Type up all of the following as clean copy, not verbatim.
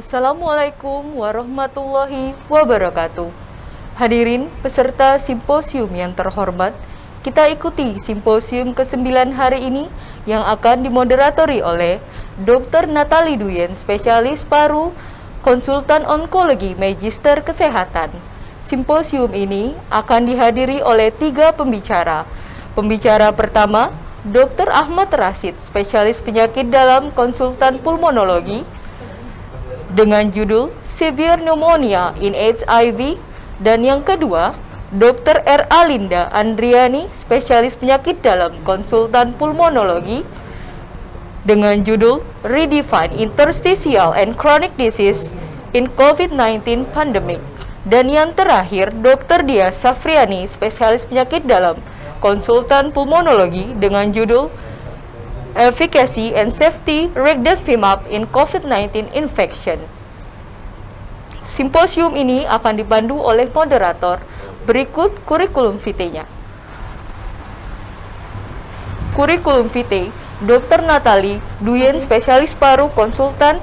Assalamualaikum warahmatullahi wabarakatuh. Hadirin peserta simposium yang terhormat, kita ikuti simposium ke-9 hari ini yang akan dimoderatori oleh Dr. Natali Duyen, spesialis paru, konsultan onkologi, magister kesehatan. Simposium ini akan dihadiri oleh 3 pembicara. Pembicara pertama, Dr. Ahmad Rashid, spesialis penyakit dalam, konsultan pulmonologi, dengan judul Severe Pneumonia in HIV, dan yang kedua, Dr. R. Alinda Andriani, spesialis penyakit dalam, konsultan pulmonologi, dengan judul Redefine Interstitial and Chronic Disease in COVID-19 Pandemic, dan yang terakhir, Dr. Dia Safriani, spesialis penyakit dalam, konsultan pulmonologi, dengan judul Efficacy and Safety Regdenvimab in COVID-19 Infection. Simposium ini akan dipandu oleh moderator. Berikut kurikulum vitae-nya. Kurikulum vitae Dr. Natali Duyen, spesialis paru, konsultan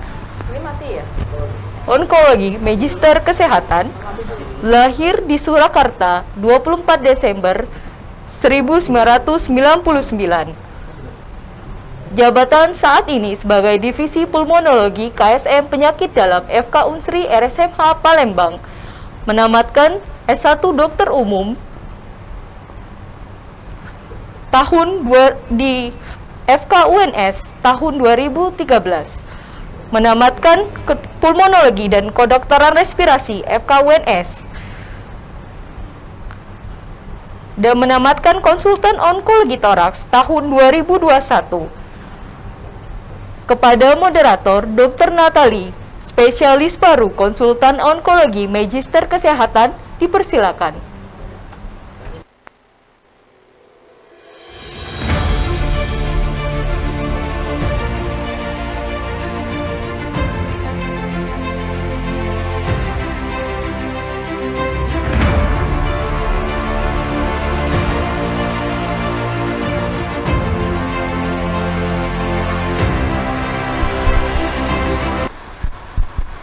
onkologi, magister kesehatan, lahir di Surakarta 24 Desember 1999. Jabatan saat ini sebagai Divisi Pulmonologi KSM Penyakit Dalam FK Unsri RSMH Palembang. Menamatkan S1 Dokter Umum di FK UNS tahun 2013. Menamatkan Pulmonologi dan Kedokteran Respirasi FK UNS. Dan menamatkan Konsultan Onkologi Toraks tahun 2021. Kepada moderator Dr. Natali, spesialis paru, konsultan onkologi, magister kesehatan, dipersilakan.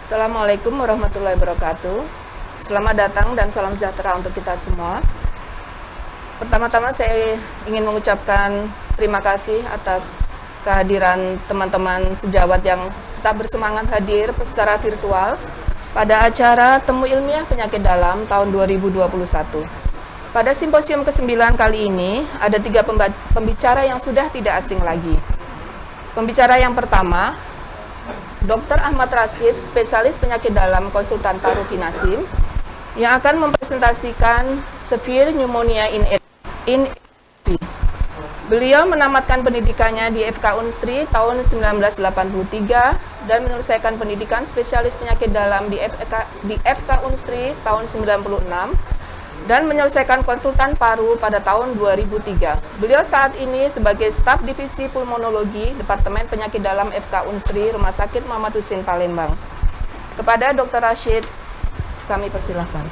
Assalamualaikum warahmatullahi wabarakatuh. Selamat datang dan salam sejahtera untuk kita semua. Pertama-tama saya ingin mengucapkan terima kasih atas kehadiran teman-teman sejawat yang tetap bersemangat hadir secara virtual pada acara Temu Ilmiah Penyakit Dalam tahun 2021. Pada simposium ke-9 kali ini ada 3 pembicara yang sudah tidak asing lagi. Pembicara yang pertama, Dr. Ahmad Rashid, spesialis penyakit dalam, konsultan paru Vinasim, yang akan mempresentasikan Severe Pneumonia in HIV. Beliau menamatkan pendidikannya di FK Unsri tahun 1983 dan menyelesaikan pendidikan spesialis penyakit dalam di FK Unsri tahun 1996 dan menyelesaikan konsultan paru pada tahun 2003. Beliau saat ini sebagai staf divisi pulmonologi Departemen Penyakit Dalam FK Unsri Rumah Sakit Muhammad Husin Palembang. Kepada Dr. Rashid, kami persilahkan.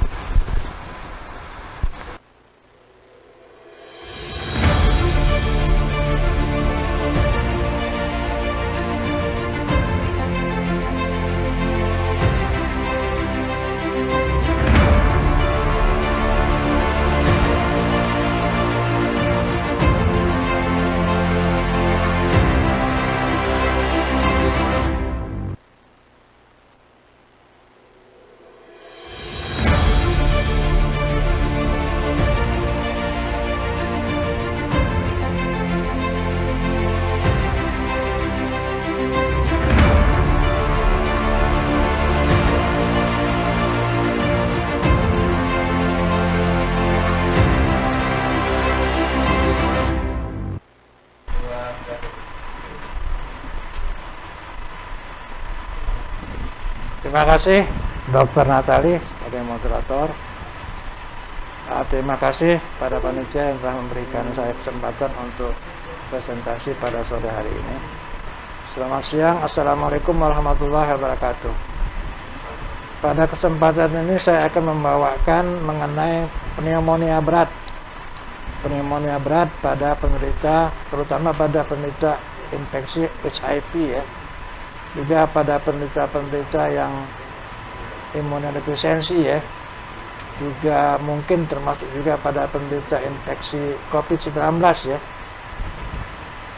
Terima kasih Dr. Natali sebagai moderator. Terima kasih pada panitia yang telah memberikan saya kesempatan untuk presentasi pada sore hari ini. Selamat siang, Assalamualaikum warahmatullahi wabarakatuh. Pada kesempatan ini saya akan membawakan mengenai pneumonia berat. Pneumonia berat pada penderita, terutama pada penderita infeksi HIV ya. juga pada penderita-penderita yang imunodeficiency ya, juga mungkin termasuk juga pada penderita infeksi COVID-19 ya.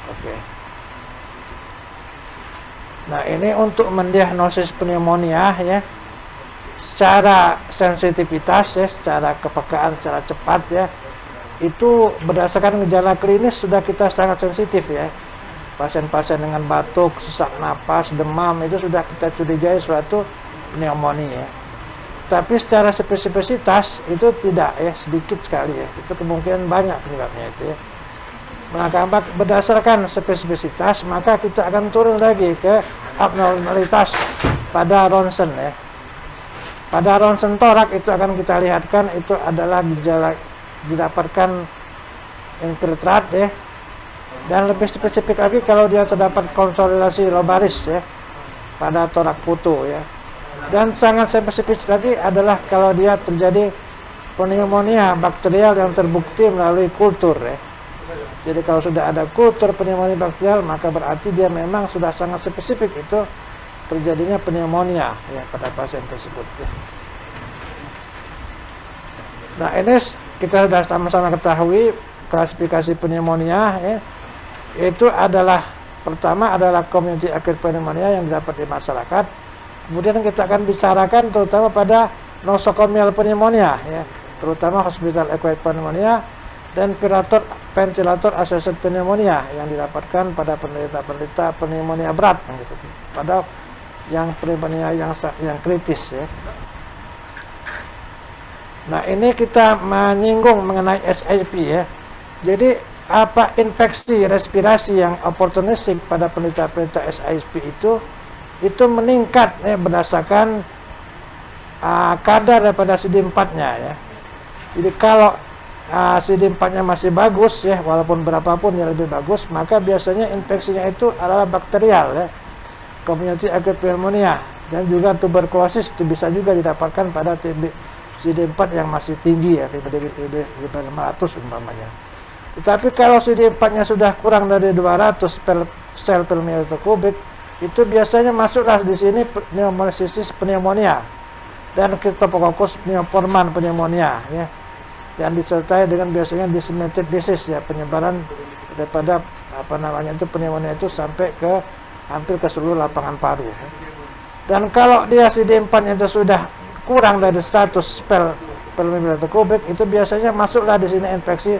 Oke. Nah, ini untuk mendiagnosis pneumonia ya, secara sensitivitas ya, secara kepekaan, secara cepat ya, itu berdasarkan gejala klinis sudah kita sangat sensitif ya. Pasien-pasien dengan batuk, sesak napas, demam itu sudah kita curigai suatu pneumonia ya. Tapi secara spesifisitas itu tidak ya, sedikit sekali ya. Itu kemungkinan banyak penyebabnya itu ya. Maka berdasarkan spesifisitas maka kita akan turun lagi ke abnormalitas pada ronsen ya. Pada ronsen torak itu akan kita lihatkan itu adalah gejala didapatkan infiltrat ya. Dan lebih spesifik lagi kalau dia terdapat konsolidasi lobaris ya pada torak putu ya. Dan sangat spesifik lagi adalah kalau dia terjadi pneumonia bakterial yang terbukti melalui kultur ya. Jadi kalau sudah ada kultur pneumonia bakterial maka berarti dia memang sudah sangat spesifik itu terjadinya pneumonia ya pada pasien tersebut ya. Nah, ini kita sudah sama-sama ketahui klasifikasi pneumonia ya. Itu adalah pertama adalah community acute pneumonia yang didapat di masyarakat. Kemudian kita akan bicarakan terutama pada nosocomial pneumonia ya, terutama hospital acquired pneumonia dan ventilator associated pneumonia yang didapatkan pada penderita pneumonia berat yang gitu. Pada yang pneumonia yang kritis ya. Nah, ini kita menyinggung mengenai SIP ya. Jadi apa infeksi respirasi yang opportunistik pada penderita SIP itu meningkat ya, berdasarkan kadar daripada CD4-nya ya. Jadi kalau CD4-nya masih bagus ya, walaupun berapapun yang lebih bagus, maka biasanya infeksinya itu adalah bakterial ya, community acute pneumonia, dan juga tuberkulosis itu bisa juga didapatkan pada CD4 yang masih tinggi ya, lebih 500 umpamanya. Tetapi kalau CD4-nya sudah kurang dari 200 per sel per meter kubik, itu biasanya masuklah di sini pneumocystis pneumonia dan Cryptococcus pneumoforman pneumonia ya. Dan disertai dengan biasanya disseminated disease ya, penyebaran daripada pneumonia itu sampai ke hampir ke seluruh lapangan paru. Dan kalau dia CD4-nya itu sudah kurang dari 100 per meter kubik, itu biasanya masuklah di sini infeksi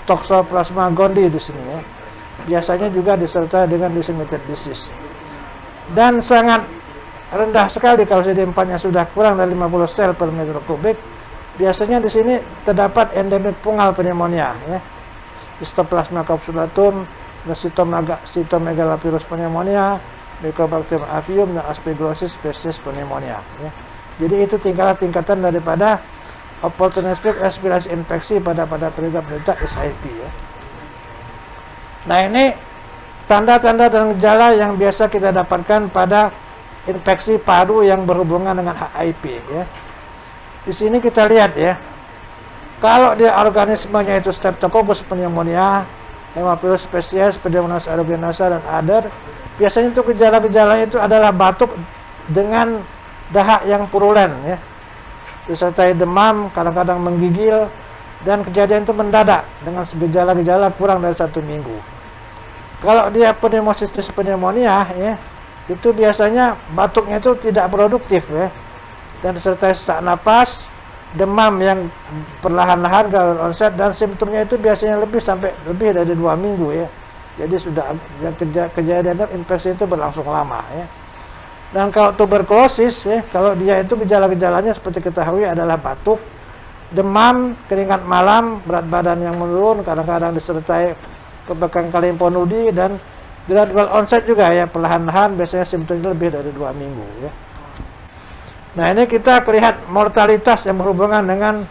Toxoplasma gondii di sini ya. Biasanya juga disertai dengan disseminated disease. Dan sangat rendah sekali kalau CD4-nya sudah kurang dari 50 sel per meter kubik. Biasanya di sini terdapat endemik fungal pneumonia ya. Histoplasma capsulatum, Cytomegalovirus pneumonia, Mycobacterium avium, dan Aspergillosis species pneumonia ya. Jadi itu tingkatan daripada opportunistic respirasi infeksi pada penderita SIP ya. Nah, ini tanda-tanda dan gejala yang biasa kita dapatkan pada infeksi paru yang berhubungan dengan HIV ya. Di sini kita lihat ya, kalau dia organismenya itu Streptococcus pneumonia, Haemophilus species, Pseudomonas aeruginosa, dan other, biasanya itu gejala-gejalanya itu adalah batuk dengan dahak yang purulen ya, disertai demam, kadang-kadang menggigil, dan kejadian itu mendadak dengan gejala-gejala kurang dari 1 minggu. Kalau dia pneumocystis pneumonia ya, itu biasanya batuknya itu tidak produktif ya, dan disertai sesak napas, demam yang perlahan-lahan kalau onset, dan simptomnya itu biasanya lebih dari 2 minggu ya. Jadi sudah kejadian infeksi itu berlangsung lama ya. Dan kalau tuberkulosis ya, kalau dia itu gejala-gejalanya seperti ketahui adalah batuk, demam, keringat malam, berat badan yang menurun, kadang-kadang disertai kebakaran limfonudi, dan gradual onset juga ya, perlahan-lahan, biasanya simptomnya lebih dari 2 minggu ya. Nah, ini kita lihat mortalitas yang berhubungan dengan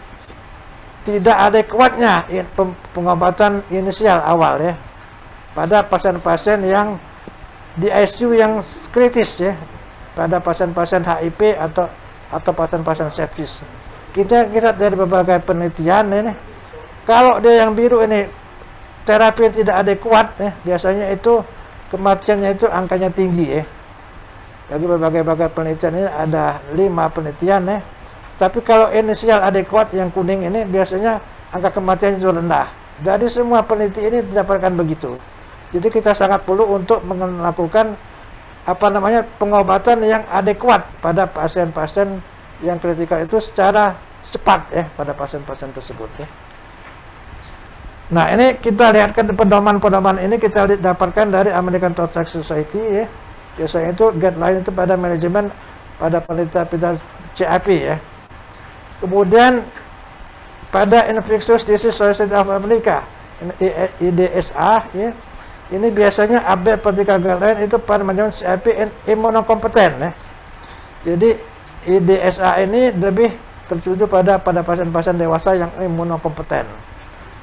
tidak adekuatnya pengobatan inisial awal ya pada pasien-pasien yang di ICU yang kritis ya, pada pasien-pasien HIV atau pasien-pasien sepsis. Kita dari berbagai penelitian ini, kalau dia yang biru ini terapi yang tidak adekuat ya, biasanya itu kematiannya itu angkanya tinggi ya. Dari berbagai penelitian ini ada 5 penelitian ya. Tapi kalau inisial adekuat yang kuning ini biasanya angka kematian itu rendah. Jadi semua peneliti ini didapatkan begitu. Jadi kita sangat perlu untuk melakukan pengobatan yang adekuat pada pasien-pasien yang kritikal itu secara cepat ya pada pasien-pasien tersebut ya. Nah, ini kita lihat ke pedoman-pedoman ini kita dapatkan dari American Thoracic Society ya. Biasanya itu guideline itu pada manajemen pada penelitian CAP ya. Kemudian pada Infectious Disease Society of America IDSA ya, ini biasanya update practical guideline itu pada manajemen CAP imunokompeten ya. Jadi IDSA ini lebih tertuju pada pasien-pasien dewasa yang imunokompeten.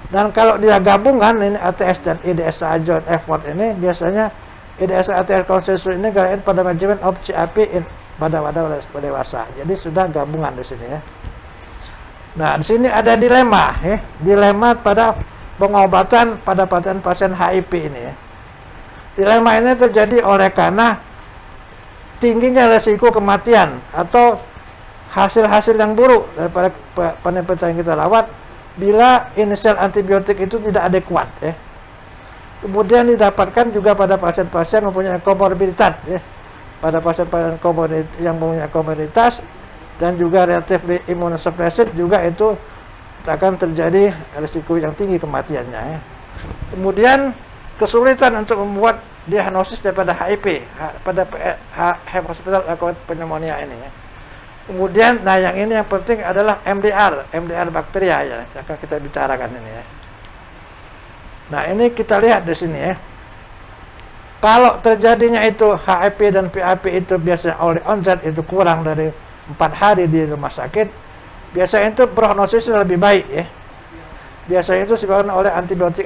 Dan kalau dia gabungan ini ATS dan IDSA joint effort ini biasanya IDSA ATS konsensus ini guideline pada manajemen of CAP pada dewasa. Jadi sudah gabungan di sini ya. Nah, di sini ada dilema ya. Dilema pada pengobatan pada pasien HIV ini ya. Dilema ini terjadi oleh karena tingginya resiko kematian atau hasil-hasil yang buruk daripada penelitian yang kita lawat bila inisial antibiotik itu tidak adekuat ya. Kemudian didapatkan juga pada pasien-pasien mempunyai komorbiditas ya. Pada pasien-pasien yang mempunyai komorbiditas dan juga relatif imunosupresif juga itu akan terjadi risiko yang tinggi kematiannya ya. Kemudian kesulitan untuk membuat diagnosis daripada HIV pada hospital acquired pneumonia ini ya. Kemudian nah yang ini yang penting adalah MDR bakteria ya yang akan kita bicarakan ini ya. Nah, ini kita lihat di sini ya. Kalau terjadinya itu HIV dan PAP itu biasanya oleh onset itu kurang dari 4 hari di rumah sakit, biasanya itu prognosis lebih baik ya. Biasanya itu disebabkan oleh antibiotik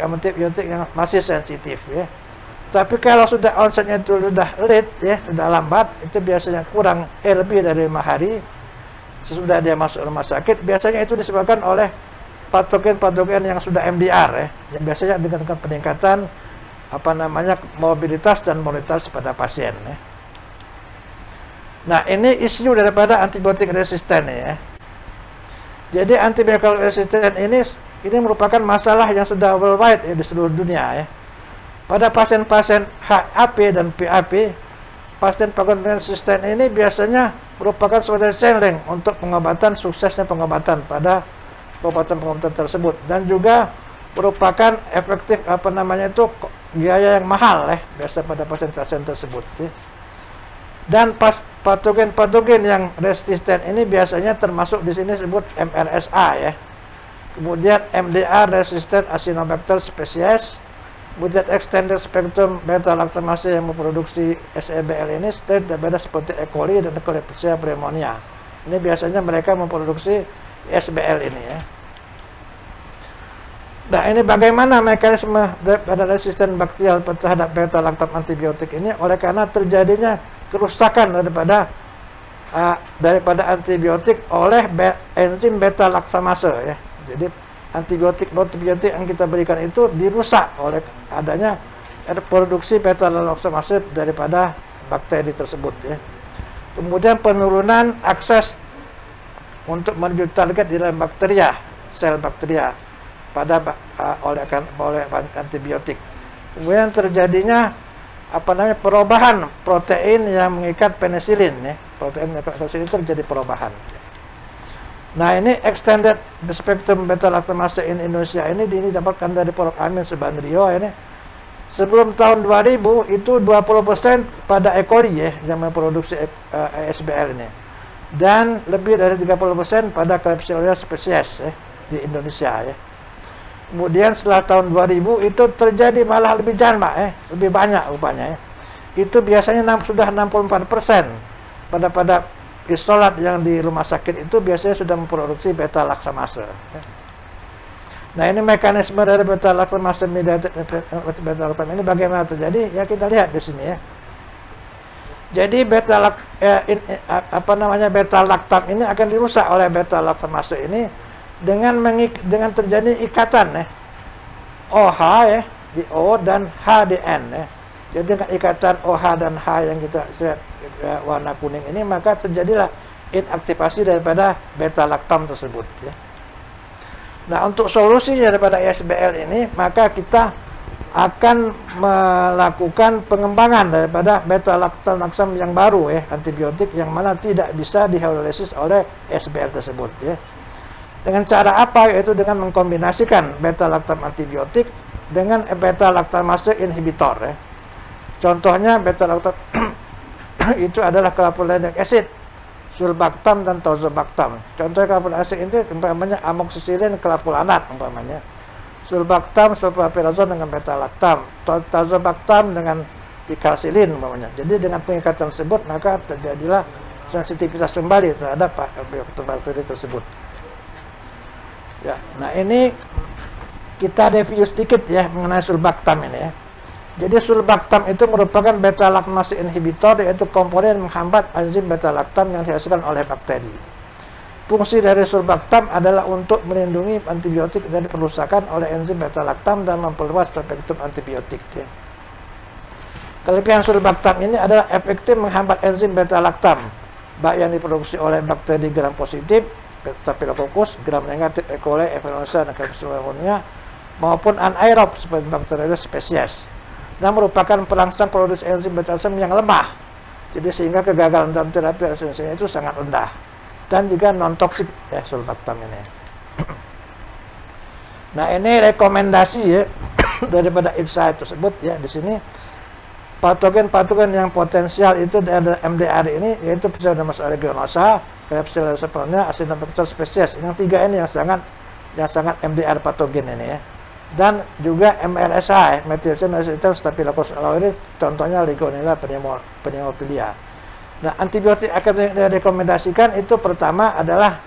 yang masih sensitif ya. Tapi kalau sudah onsetnya itu sudah late ya, sudah lambat, itu biasanya kurang lebih dari 5 hari sesudah dia masuk rumah sakit, biasanya itu disebabkan oleh patogen yang sudah MDR ya, yang biasanya dengan peningkatan mobilitas dan mortalitas pada pasien ya. Nah, ini isu daripada antibiotik resisten ya. Jadi antibiotik resisten ini merupakan masalah yang sudah worldwide ya, di seluruh dunia ya. Pada pasien-pasien HIV dan PAP, pasien patogen resisten ini biasanya merupakan suatu challenge untuk suksesnya pengobatan pada pengobatan tersebut, dan juga merupakan efektif biaya yang mahal biasa pada pasien-pasien tersebut ya. Dan patogen yang resisten ini biasanya termasuk di sini sebut MRSA ya. Kemudian MDR resistant Acinetobacter species, kemudian extended spectrum beta-lactamase yang memproduksi SEBL ini berbeda seperti E. coli dan Escherichia pneumonia. Ini biasanya mereka memproduksi SBL ini ya. Nah, ini bagaimana mekanisme pada resisten bakterial terhadap beta-lactam antibiotik ini oleh karena terjadinya kerusakan daripada antibiotik oleh enzim beta-laktamase ya. Jadi antibiotik yang kita berikan itu dirusak oleh adanya produksi beta-laktamase daripada bakteri tersebut ya. Kemudian penurunan akses untuk menuju target di dalam sel bakteria oleh antibiotik. Kemudian terjadinya perubahan protein yang mengikat penisilin ya. Protein mengikat penisilin itu terjadi perubahan. Nah, ini extended spectrum beta-lactamase in Indonesia ini didapatkan dari Prof. Amin Subandrio ini. Sebelum tahun 2000 itu 20% pada E. coli ya yang memproduksi SBL ini. Dan lebih dari 30% pada Klebsiella species ya, di Indonesia ya. Kemudian setelah tahun 2000 itu terjadi malah lebih jamak lebih banyak rupanya ya. Itu biasanya sudah 64% pada isolat yang di rumah sakit itu biasanya sudah memproduksi beta-laktamase ya. Nah, ini mekanisme dari beta-laktamase mediated beta-lactam ini bagaimana terjadi ya, kita lihat di sini ya. Jadi beta-lactam ini akan dirusak oleh beta-lactamase ini dengan terjadi ikatan OH ya di O dan H di N ya. Jadi dengan ikatan OH dan H yang kita lihat warna kuning ini, maka terjadilah inaktivasi daripada beta laktam tersebut ya. Nah, untuk solusi daripada ISBL ini, maka kita akan melakukan pengembangan daripada beta laktam yang baru ya, antibiotik yang mana tidak bisa dihidrolisis oleh ISBL tersebut ya. Dengan cara apa? Yaitu dengan mengkombinasikan beta laktam antibiotik dengan beta laktamase inhibitor ya. Contohnya beta laktam itu adalah clavulanic acid, sulbactam dan tazobactam. Contohnya clavulanic acid itu umpamanya amoxicillin clavulanat umpamanya. Sulbactam sulfapirazon dengan beta laktam, tazobactam dengan ticarcillin umpamanya. Jadi dengan pengikatan tersebut maka terjadilah sensitivitas kembali terhadap bakteri tersebut. Ya, nah ini kita review sedikit ya mengenai sulbactam ini ya. Jadi sulbactam itu merupakan beta laktamase inhibitor, yaitu komponen menghambat enzim beta laktam yang dihasilkan oleh bakteri. Fungsi dari sulbactam adalah untuk melindungi antibiotik dari perusakan oleh enzim beta laktam dan memperluas spektrum antibiotik. Ya. Kelebihan sulbactam ini adalah efektif menghambat enzim beta laktam, baik yang diproduksi oleh bakteri gram positif, Staphylococcus, gram negatif, E. coli, influenza, dan Klebsiella, maupun anaerob seperti Bacteria species, dan merupakan perangsang produksi enzim beta laktam yang lemah. Jadi sehingga kegagalan dalam terapi enzim itu sangat rendah, dan juga non toksik ya sulbactam ini. Nah, ini rekomendasi ya daripada insight tersebut ya. Di sini patogen-patogen yang potensial itu dari MDR ini yaitu Pseudomonas aeruginosa, Klebsiella sepalnya, Acinetobacter species. Yang tiga ini yang sangat MDR patogen ini ya. Dan juga MRSA, methicillin resistant Staphylococcus aureus, contohnya Legionella pneumophilia. Nah, antibiotik akan direkomendasikan itu pertama adalah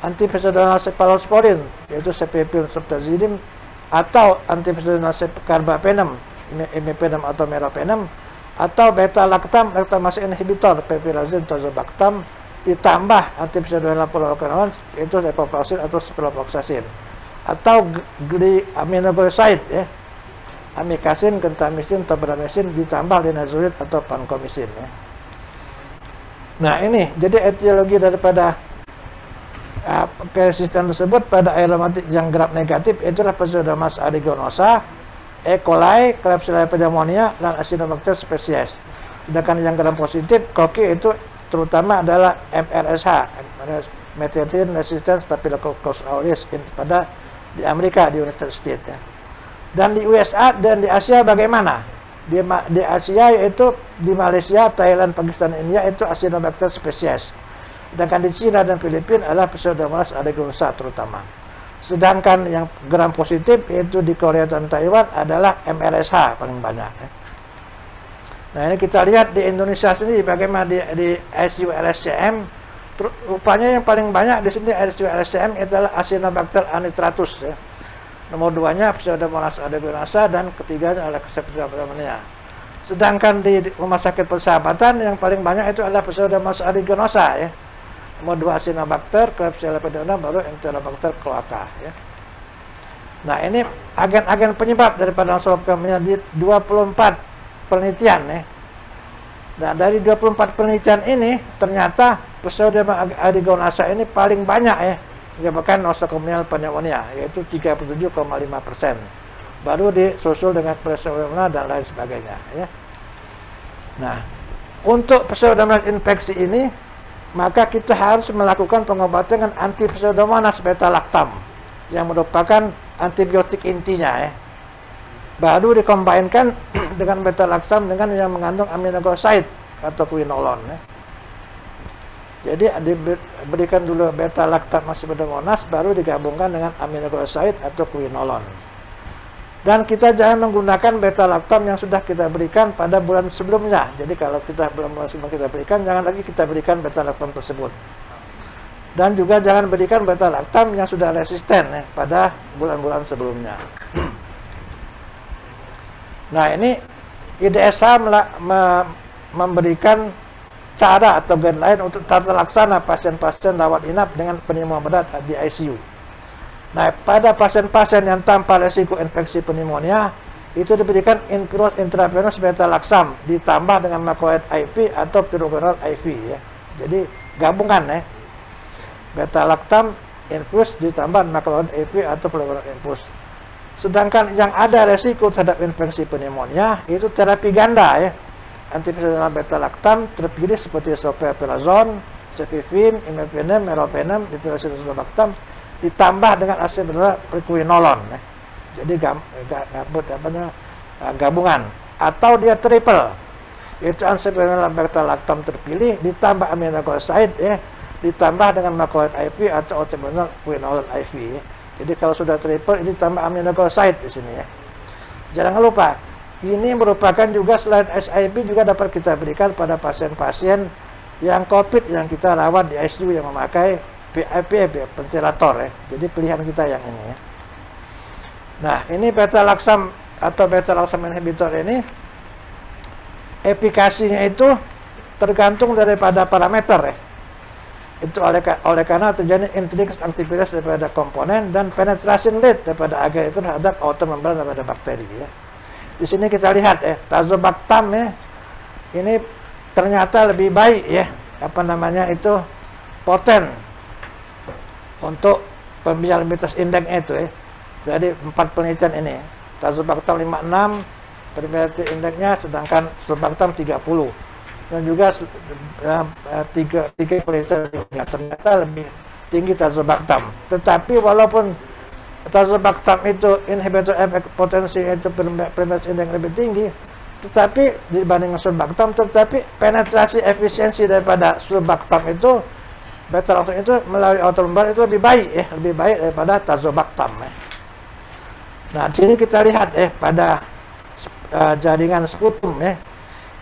antipseudomonas cephalosporin, yaitu Cepiolin subtaxidin, atau antipseudomonas carbapenem, imipenem atau meropenem, atau beta laktam laktamase inhibitor, piperazine, tazobactam, ditambah antipseudomonas polocanon, yaitu levofloxacin atau ciprofloxacin, atau aminoglycoside ya, amikacin, gentamicin, tobramycin, ditambah linezolid atau vancomycin ya. Nah, ini jadi etiologi daripada resisten tersebut pada aromatik yang gram negatif itulah Pseudomonas aeruginosa, E. coli, Klebsiella pneumonia, dan Acinetobacter species. Sedangkan yang gram positif koki itu terutama adalah MRSH, methicillin resistant Staphylococcus aureus pada di Amerika, di United States ya. Dan di USA dan di Asia bagaimana? Di Asia yaitu di Malaysia, Thailand, Pakistan, India itu Acinetobacter species. Sedangkan di Cina dan Filipina adalah Pseudomonas aeruginosa terutama. Sedangkan yang gram positif yaitu di Korea dan Taiwan adalah MRSH paling banyak ya. Nah, ini kita lihat di Indonesia sendiri bagaimana di ICU LSCM, rupanya yang paling banyak di sini ICU LSCM adalah Acinetobacter anitratus ya. Nomor 2-nya Pseudomonas aeruginosa dan ketiganya adalah Klebsiella pneumonia. Sedangkan di Rumah Sakit Persahabatan yang paling banyak itu adalah Pseudomonas aeruginosa ya. Nomor 2 Acinetobacter, Klebsiella pneumonia, baru Enterobacter cloaca ya. Nah, ini agen-agen penyebab daripada sulbactamnya di 24 penelitian ya. Nah, dari 24 penelitian ini ternyata Pseudomonas aeruginosa ini paling banyak ya, menyebabkan nosocomial pneumonia, yaitu 37,5%. Baru disusul dengan Klebsiella dan lain sebagainya ya. Nah, untuk Pseudomonas infeksi ini maka kita harus melakukan pengobatan dengan antipseudomonas beta laktam yang merupakan antibiotik intinya ya. Baru dikombinkan dengan beta laktam dengan yang mengandung aminoglycoside atau quinolone ya. Jadi diberikan dulu beta laktam pseudomonas baru digabungkan dengan aminoglycoside atau quinolone. Dan kita jangan menggunakan beta laktam yang sudah kita berikan pada bulan sebelumnya. Jadi kalau kita bulan sebelum kita berikan, jangan lagi kita berikan beta laktam tersebut. Dan juga jangan berikan beta laktam yang sudah resisten ya, pada bulan-bulan sebelumnya. Nah, ini IDSH memberikan cara atau guideline untuk tata laksana pasien-pasien rawat inap dengan pneumonia berat di ICU. Nah, pada pasien-pasien yang tanpa resiko infeksi pneumonia, itu diberikan infus intravenous beta-laksam ditambah dengan macrolide IV atau pyrogonal IV ya. Jadi gabungan ya. Beta-lactam infus ditambah macrolide IV atau pyrogonal infus. Sedangkan yang ada resiko terhadap infeksi pneumonia itu terapi ganda ya. Antiviral beta-lactam terpilih seperti sulfaperazon, cefivim, imipenem, meropenem, diflurosilactam ditambah dengan acetylbenzoyl prequinolon ya. Jadi gabungan atau dia triple, yaitu antiviral beta-lactam terpilih ditambah aminoglycoside ya, ditambah dengan macrolide IV atau acetylbenzoyl prequinolon IV ya. Jadi kalau sudah triple ini tambah aminoglycoside di sini ya. Jangan lupa, ini merupakan juga selain SIP juga dapat kita berikan pada pasien-pasien yang COVID yang kita rawat di ICU yang memakai PIP ventilator ya. Jadi pilihan kita yang ini ya. Nah, ini beta-laksam atau beta-laksam inhibitor ini efikasinya itu tergantung daripada parameter ya. Itu oleh karena terjadi intrinsic aktivitas daripada komponen dan penetration rate daripada agen itu terhadap automembran daripada bakteri ya. Di sini kita lihat ya, tazobactam ya. Ini ternyata lebih baik ya, apa namanya itu poten untuk permeabilitas indeksnya itu ya. Jadi 4 penelitian ini, tazobactam 56 permeability indeksnya, sedangkan sulbactam 30. Dan juga 3 penelitian ternyata lebih tinggi tazobactam. Tetapi walaupun tazobactam itu inhibitor efek potensi itu permeability index lebih tinggi, tetapi dibanding sulbactam, tetapi penetrasi efisiensi daripada sulbactam itu beta-lactam itu melalui automembran itu lebih baik ya, lebih baik daripada tazobactam ya. Nah, di sini kita lihat pada jaringan sputum ya.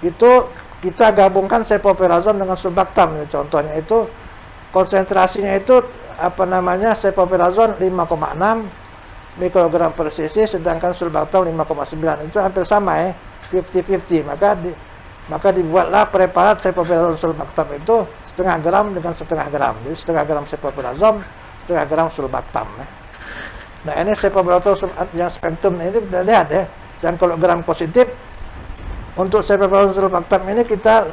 Itu kita gabungkan cefoperazon dengan sulbactam ya. Contohnya itu konsentrasinya itu apa namanya cefoperazon 5,6 mikrogram per cc, sedangkan sulbactam 5,9. Itu hampir sama ya, 50-50. Maka dibuatlah preparat cefoperazon sulbactam itu setengah gram dengan setengah gram. Jadi setengah gram cefoperazon, setengah gram sulbactam ya. Nah, ini cefoperazon yang spektrum ini kita lihat ya. Dan kalau gram positif untuk cefoperazon sulbactam ini kita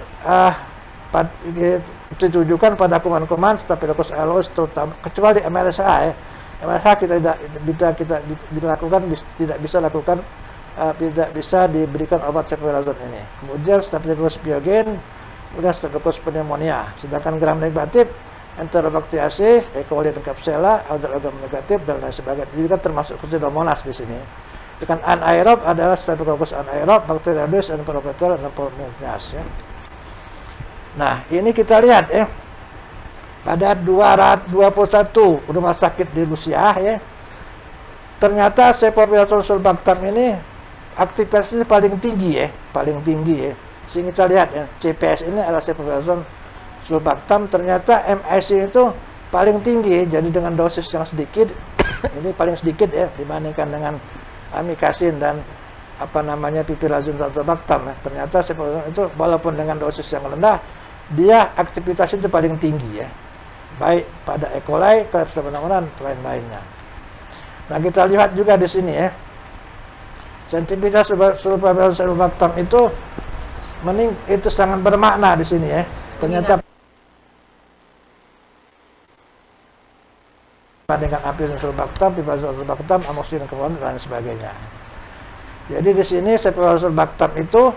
ditujukan pada kuman-kuman Staphylococcus aureus terutama, kecuali MRSA ya. MRSA tidak bisa diberikan obat cefoperazon ini. Kemudian Staphylococcus pyogen, kemudian Staphylococcus pneumonia. Sedangkan gram negatif Enterobacteriaceae, E. coli dan Klebsiella, gram negatif dan lain sebagainya. Juga termasuk Pseudomonas di sini. Dengan anaerob adalah Staphylococcus anaerob, Bacteroides dan Propionibacter dan Propionibacter ya. Nah, ini kita lihat ya. Pada 221 rumah sakit di Rusia ya. Ternyata cefoperazon sulbactam ini aktivitasnya paling tinggi ya, Sehingga kita lihat ya, CPS ini adalah cefoperazon sulbactam, ternyata MIC itu paling tinggi, jadi dengan dosis yang sedikit ini paling sedikit ya dibandingkan dengan amikacin dan apa namanya piperazine tazobactam ya. Ternyata cefoperazon itu walaupun dengan dosis yang rendah, dia aktivitas itu paling tinggi ya, baik pada E. coli, Klebsiella pneumoniae dan lain-lainnya. Nah, kita lihat juga di sini ya, sensitivitas sulfaperazon sulbactam itu itu sangat bermakna di sini ya. Ternyata dengan ampicillin sulbactam, piperazine sulbactam, amoxicillin dan lain sebagainya. Jadi di sini cefoperazon sulbactam itu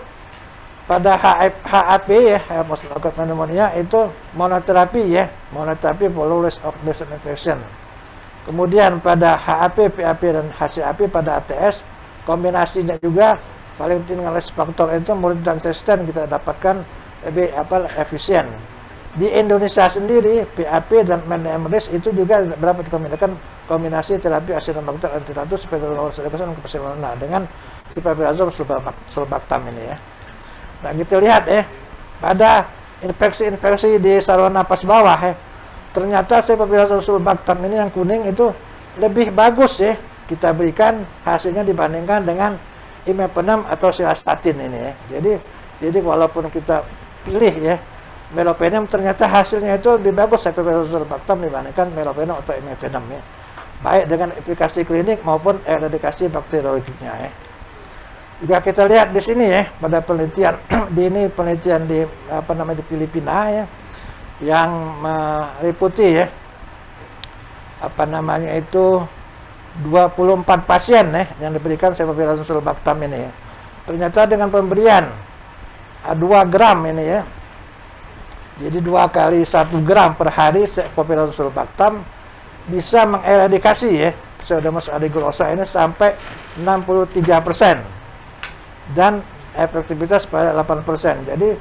pada HAP ya, Haemophilus pneumonia itu monoterapi ya, monoterapi for low risk of bacterial infection. Kemudian pada HAP, PAP dan HCAP pada ATS kombinasinya juga paling tinggi risk faktor itu murid dan resisten kita dapatkan lebih efisien. Di Indonesia sendiri PAP dan MNMRIS itu juga berapa dikombinasikan kombinasi terapi Acinetobacter antiratus dan Klebsiella dengan piperazon sulbactam ini ya. Nah, kita lihat ya, pada infeksi-infeksi di saluran napas bawah ya, ternyata cefoperazon sulbactam ini yang kuning itu lebih bagus ya kita berikan hasilnya dibandingkan dengan imipenem atau cilastatin ini ya. Jadi walaupun kita pilih ya meropenem, ternyata hasilnya itu lebih bagus cefoperazon sulbactam dibandingkan meropenem atau imipenem ya, baik dengan efikasi klinik maupun eradikasi bakteriologiknya ya. Juga kita lihat di sini ya, pada penelitian penelitian di di Filipina ya, yang meliputi ya itu 24 pasien ya yang diberikan sepoviral sulbactam ini ya. Ternyata dengan pemberian 2 gram ini ya, jadi 2 kali 1 gram per hari sepoviral sulbactam bisa mengeradikasi ya Pseudomonas aeruginosa ini sampai 63%. Dan efektivitas pada 8%. Jadi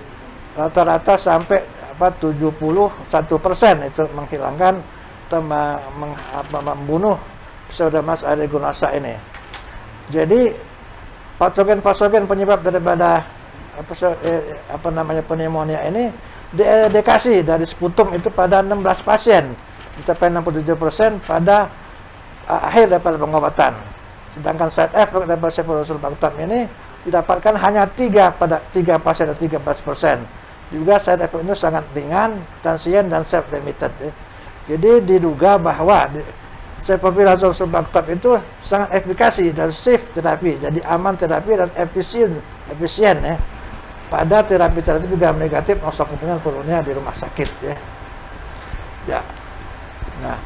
rata-rata sampai 71% itu menghilangkan atau membunuh Pseudomonas aeruginosa ini. Jadi patogen-patogen penyebab daripada pneumonia ini dieradikasi dari sputum itu pada 16 pasien, mencapai 67% pada akhir daripada pengobatan. Sedangkan side effect daripada sepoviral sulbactam ini didapatkan hanya 3 pasien atau 13%. Juga side effect itu sangat ringan, transient dan self-limited. Jadi diduga bahwa sepoviral sulbactam itu sangat efikasi dan safe terapi, jadi aman terapi dan efisien ya pada terapi-terapi gram negatif nosocomial pneumonia di rumah sakit ya. Nah,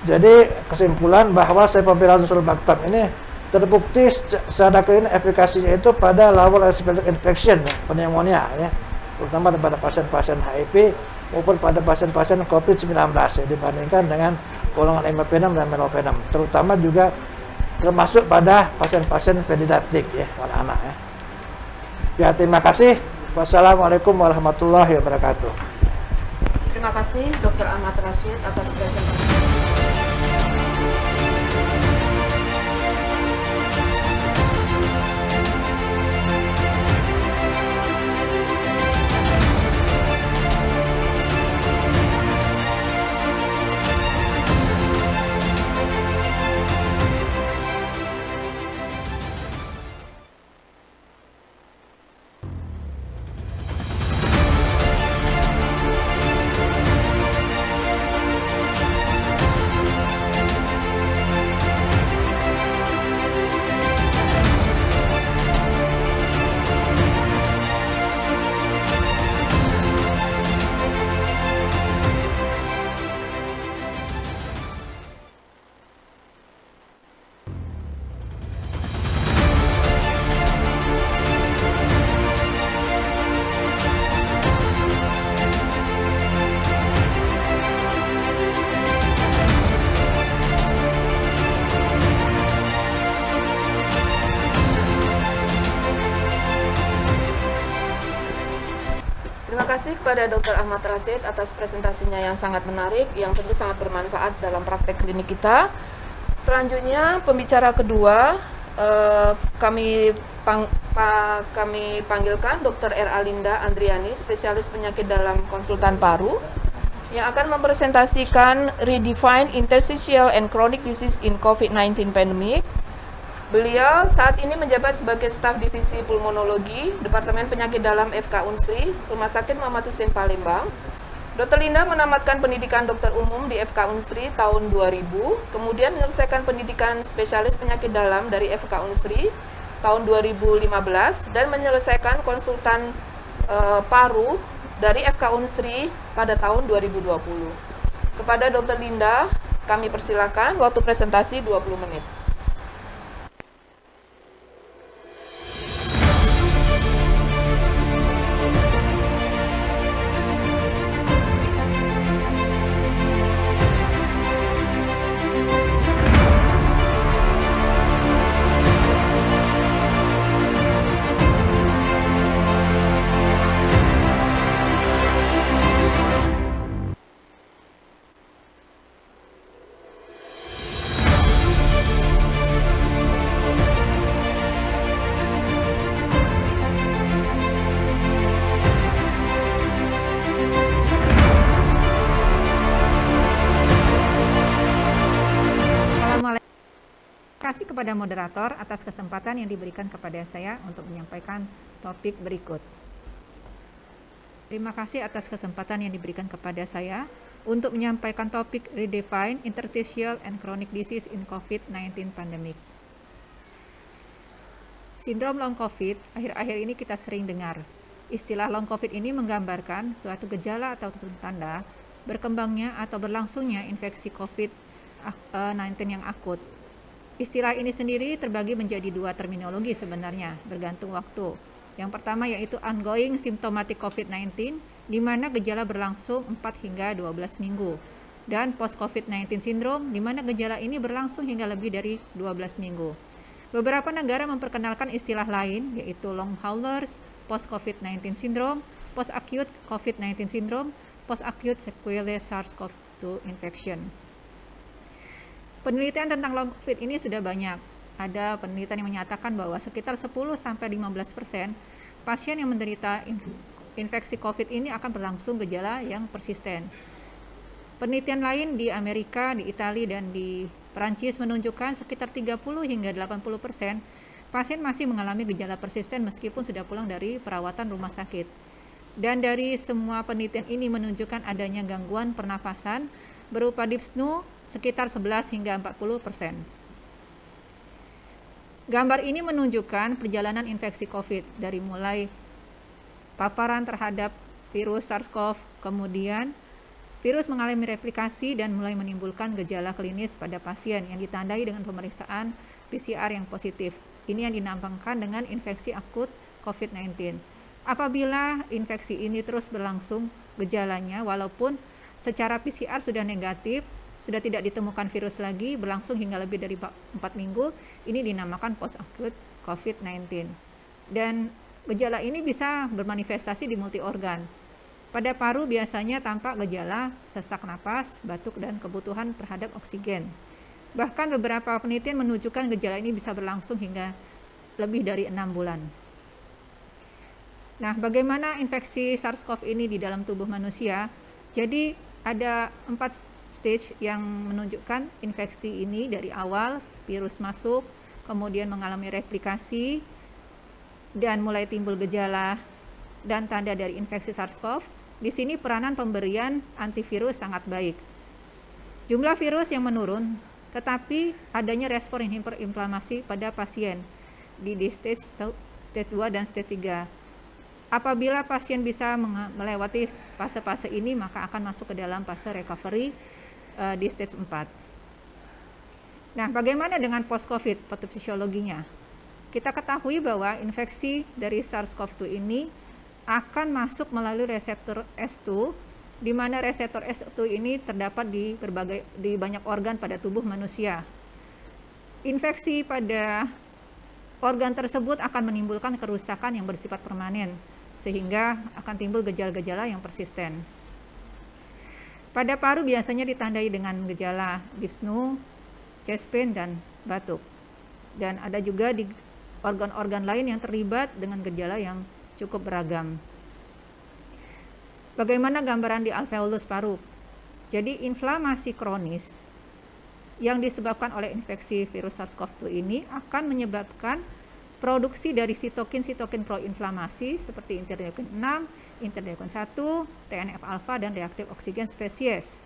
jadi kesimpulan bahwa sepoviral sulbactam ini terbukti secara klinis efikasinya itu pada lawan respiratory infection pneumonia ya, terutama pada pasien-pasien HIV maupun pada pasien-pasien COVID-19 ya, dibandingkan dengan golongan imipenem dan meropenem, terutama juga termasuk pada pasien-pasien pediatrik ya, anak-anak ya. Ya, terima kasih. Wassalamualaikum warahmatullahi wabarakatuh. Terima kasih Dr. Ahmad Rashid atas presentasi. Terima kasih kepada Dr. Ahmad Rashid atas presentasinya yang sangat menarik, yang tentu sangat bermanfaat dalam praktek klinik kita. Selanjutnya, pembicara kedua, kami panggilkan Dr. R. Alinda Andriani, spesialis penyakit dalam konsultan paru, yang akan mempresentasikan Redefine Interstitial and Chronic Disease in COVID-19 Pandemic. Beliau saat ini menjabat sebagai staf divisi pulmonologi Departemen Penyakit Dalam FK Unsri, Rumah Sakit Muhammad Husin Palembang. Dr. Linda menamatkan pendidikan dokter umum di FK Unsri tahun 2000, kemudian menyelesaikan pendidikan spesialis penyakit dalam dari FK Unsri tahun 2015 dan menyelesaikan konsultan paru dari FK Unsri pada tahun 2020. Kepada Dr. Linda, kami persilakan waktu presentasi 20 menit. Kepada moderator atas kesempatan yang diberikan kepada saya untuk menyampaikan topik berikut. Terima kasih atas kesempatan yang diberikan kepada saya untuk menyampaikan topik Redefine Interstitial and Chronic Disease in COVID-19 Pandemic. Sindrom long COVID akhir-akhir ini kita sering dengar. Istilah long COVID ini menggambarkan suatu gejala atau tanda berkembangnya atau berlangsungnya infeksi COVID-19 yang akut. Istilah ini sendiri terbagi menjadi dua terminologi sebenarnya, bergantung waktu. Yang pertama yaitu ongoing symptomatic COVID-19, di mana gejala berlangsung 4 hingga 12 minggu. Dan post-COVID-19 syndrome, di mana gejala ini berlangsung hingga lebih dari 12 minggu. Beberapa negara memperkenalkan istilah lain, yaitu long haulers, post-COVID-19 syndrome, post-acute COVID-19 syndrome, post-acute sequelae SARS-CoV-2 infection. Penelitian tentang long COVID ini sudah banyak. Ada penelitian yang menyatakan bahwa sekitar 10-15% pasien yang menderita infeksi COVID ini akan berlangsung gejala yang persisten. Penelitian lain di Amerika, di Italia, dan di Perancis menunjukkan sekitar 30 hingga 80% pasien masih mengalami gejala persisten meskipun sudah pulang dari perawatan rumah sakit. Dan dari semua penelitian ini menunjukkan adanya gangguan pernafasan berupa dyspnea sekitar 11 hingga 40%. Gambar ini menunjukkan perjalanan infeksi COVID dari mulai paparan terhadap virus SARS-CoV, kemudian virus mengalami replikasi dan mulai menimbulkan gejala klinis pada pasien yang ditandai dengan pemeriksaan PCR yang positif. Ini yang dinamakan dengan infeksi akut COVID-19. Apabila infeksi ini terus berlangsung gejalanya, walaupun secara PCR sudah negatif, sudah tidak ditemukan virus lagi, berlangsung hingga lebih dari 4 minggu, ini dinamakan post-acute COVID-19. Dan gejala ini bisa bermanifestasi di multi organ. Pada paru biasanya tampak gejala sesak napas, batuk, dan kebutuhan terhadap oksigen. Bahkan beberapa penelitian menunjukkan gejala ini bisa berlangsung hingga lebih dari 6 bulan. Nah, bagaimana infeksi SARS-CoV ini di dalam tubuh manusia? Jadi ada 4 stage yang menunjukkan infeksi ini dari awal, virus masuk, kemudian mengalami replikasi, dan mulai timbul gejala dan tanda dari infeksi SARS-CoV. Di sini peranan pemberian antivirus sangat baik. Jumlah virus yang menurun, tetapi adanya respon hiperinflamasi pada pasien di stage 2 dan stage 3. Apabila pasien bisa melewati fase-fase ini, maka akan masuk ke dalam fase recovery di stage 4. Nah, bagaimana dengan post-COVID patofisiologinya? Kita ketahui bahwa infeksi dari SARS-CoV-2 ini akan masuk melalui reseptor S2, di mana reseptor S2 ini terdapat di banyak organ pada tubuh manusia. Infeksi pada organ tersebut akan menimbulkan kerusakan yang bersifat permanen, sehingga akan timbul gejala-gejala yang persisten. Pada paru biasanya ditandai dengan gejala dyspnea, chest pain, dan batuk. Dan ada juga di organ-organ lain yang terlibat dengan gejala yang cukup beragam. Bagaimana gambaran di alveolus paru? Jadi inflamasi kronis yang disebabkan oleh infeksi virus SARS-CoV-2 ini akan menyebabkan produksi dari sitokin proinflamasi seperti interleukin 6, interleukin 1, TNF-alfa, dan reaktif oksigen spesies.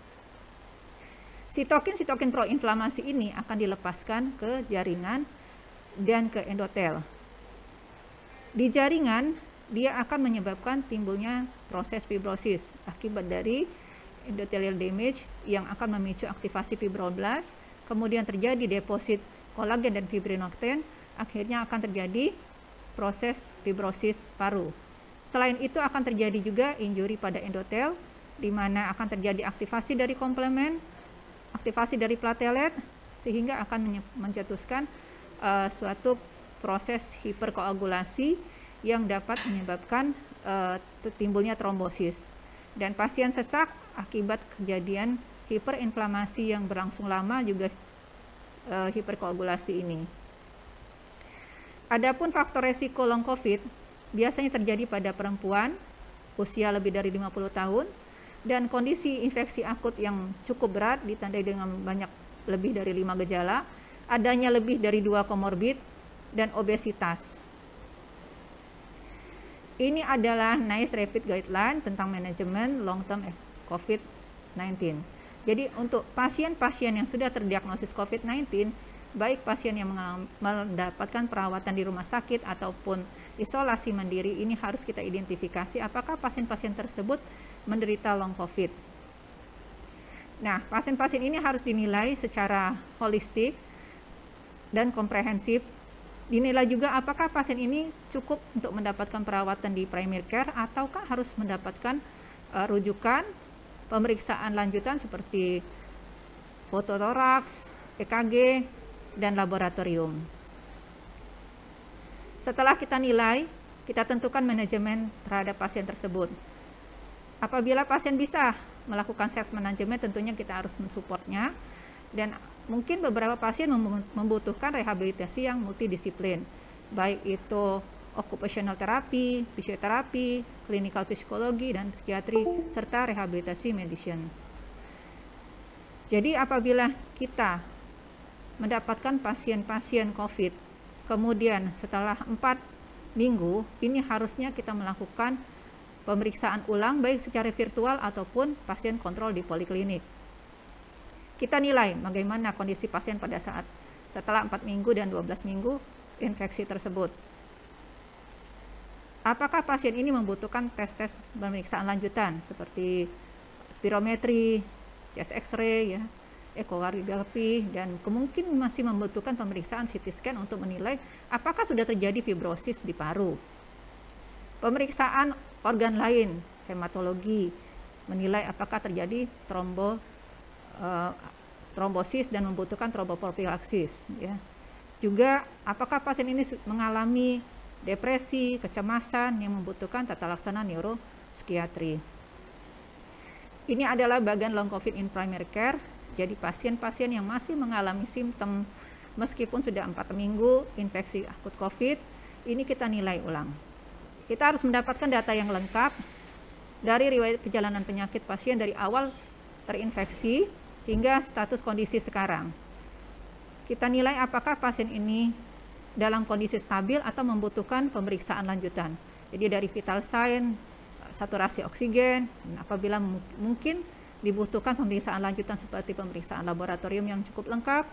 Sitokin proinflamasi ini akan dilepaskan ke jaringan dan ke endotel. Di jaringan, dia akan menyebabkan timbulnya proses fibrosis akibat dari endothelial damage yang akan memicu aktivasi fibroblast, kemudian terjadi deposit kolagen dan fibrinoktin, akhirnya akan terjadi proses fibrosis paru. Selain itu akan terjadi juga injury pada endotel, di mana akan terjadi aktivasi dari komplement, aktivasi dari platelet, sehingga akan mencetuskan suatu proses hiperkoagulasi yang dapat menyebabkan timbulnya trombosis. Dan pasien sesak akibat kejadian hiperinflamasi yang berlangsung lama juga hiperkoagulasi ini. Adapun faktor resiko long COVID biasanya terjadi pada perempuan usia lebih dari 50 tahun dan kondisi infeksi akut yang cukup berat ditandai dengan lebih dari 5 gejala, adanya lebih dari 2 komorbid, dan obesitas. Ini adalah NICE Rapid Guideline tentang manajemen long term COVID-19. Jadi untuk pasien-pasien yang sudah terdiagnosis COVID-19, baik pasien yang mendapatkan perawatan di rumah sakit ataupun isolasi mandiri, ini harus kita identifikasi apakah pasien-pasien tersebut menderita long COVID. Nah, pasien-pasien ini harus dinilai secara holistik dan komprehensif. Dinilai juga apakah pasien ini cukup untuk mendapatkan perawatan di primary care ataukah harus mendapatkan rujukan pemeriksaan lanjutan seperti fototoraks, EKG, dan laboratorium. Setelah kita nilai, kita tentukan manajemen terhadap pasien tersebut. Apabila pasien bisa melakukan self management, tentunya kita harus mensupportnya, dan mungkin beberapa pasien membutuhkan rehabilitasi yang multidisiplin, baik itu occupational therapy, fisioterapi, clinical psikologi, dan psikiatri, serta rehabilitasi medicine. Jadi apabila kita mendapatkan pasien-pasien COVID, kemudian setelah 4 minggu, ini harusnya kita melakukan pemeriksaan ulang baik secara virtual ataupun pasien kontrol di poliklinik. Kita nilai bagaimana kondisi pasien pada saat setelah 4 minggu dan 12 minggu infeksi tersebut. Apakah pasien ini membutuhkan tes-tes pemeriksaan lanjutan seperti spirometri, chest X-ray, ya, ekokardiografi, dan kemungkinan masih membutuhkan pemeriksaan CT scan untuk menilai apakah sudah terjadi fibrosis di paru. Pemeriksaan organ lain, hematologi, menilai apakah terjadi trombosis dan membutuhkan trombopropilaksis, ya. Juga apakah pasien ini mengalami depresi, kecemasan yang membutuhkan tata laksana neuropsikiatri. Ini adalah bagian long COVID in primary care. Jadi pasien-pasien yang masih mengalami simptom meskipun sudah 4 minggu infeksi akut COVID, ini kita nilai ulang. Kita harus mendapatkan data yang lengkap dari riwayat perjalanan penyakit pasien dari awal terinfeksi hingga status kondisi sekarang. Kita nilai apakah pasien ini dalam kondisi stabil atau membutuhkan pemeriksaan lanjutan. Jadi dari vital sign, saturasi oksigen, dan apabila mungkin dibutuhkan pemeriksaan lanjutan seperti pemeriksaan laboratorium yang cukup lengkap,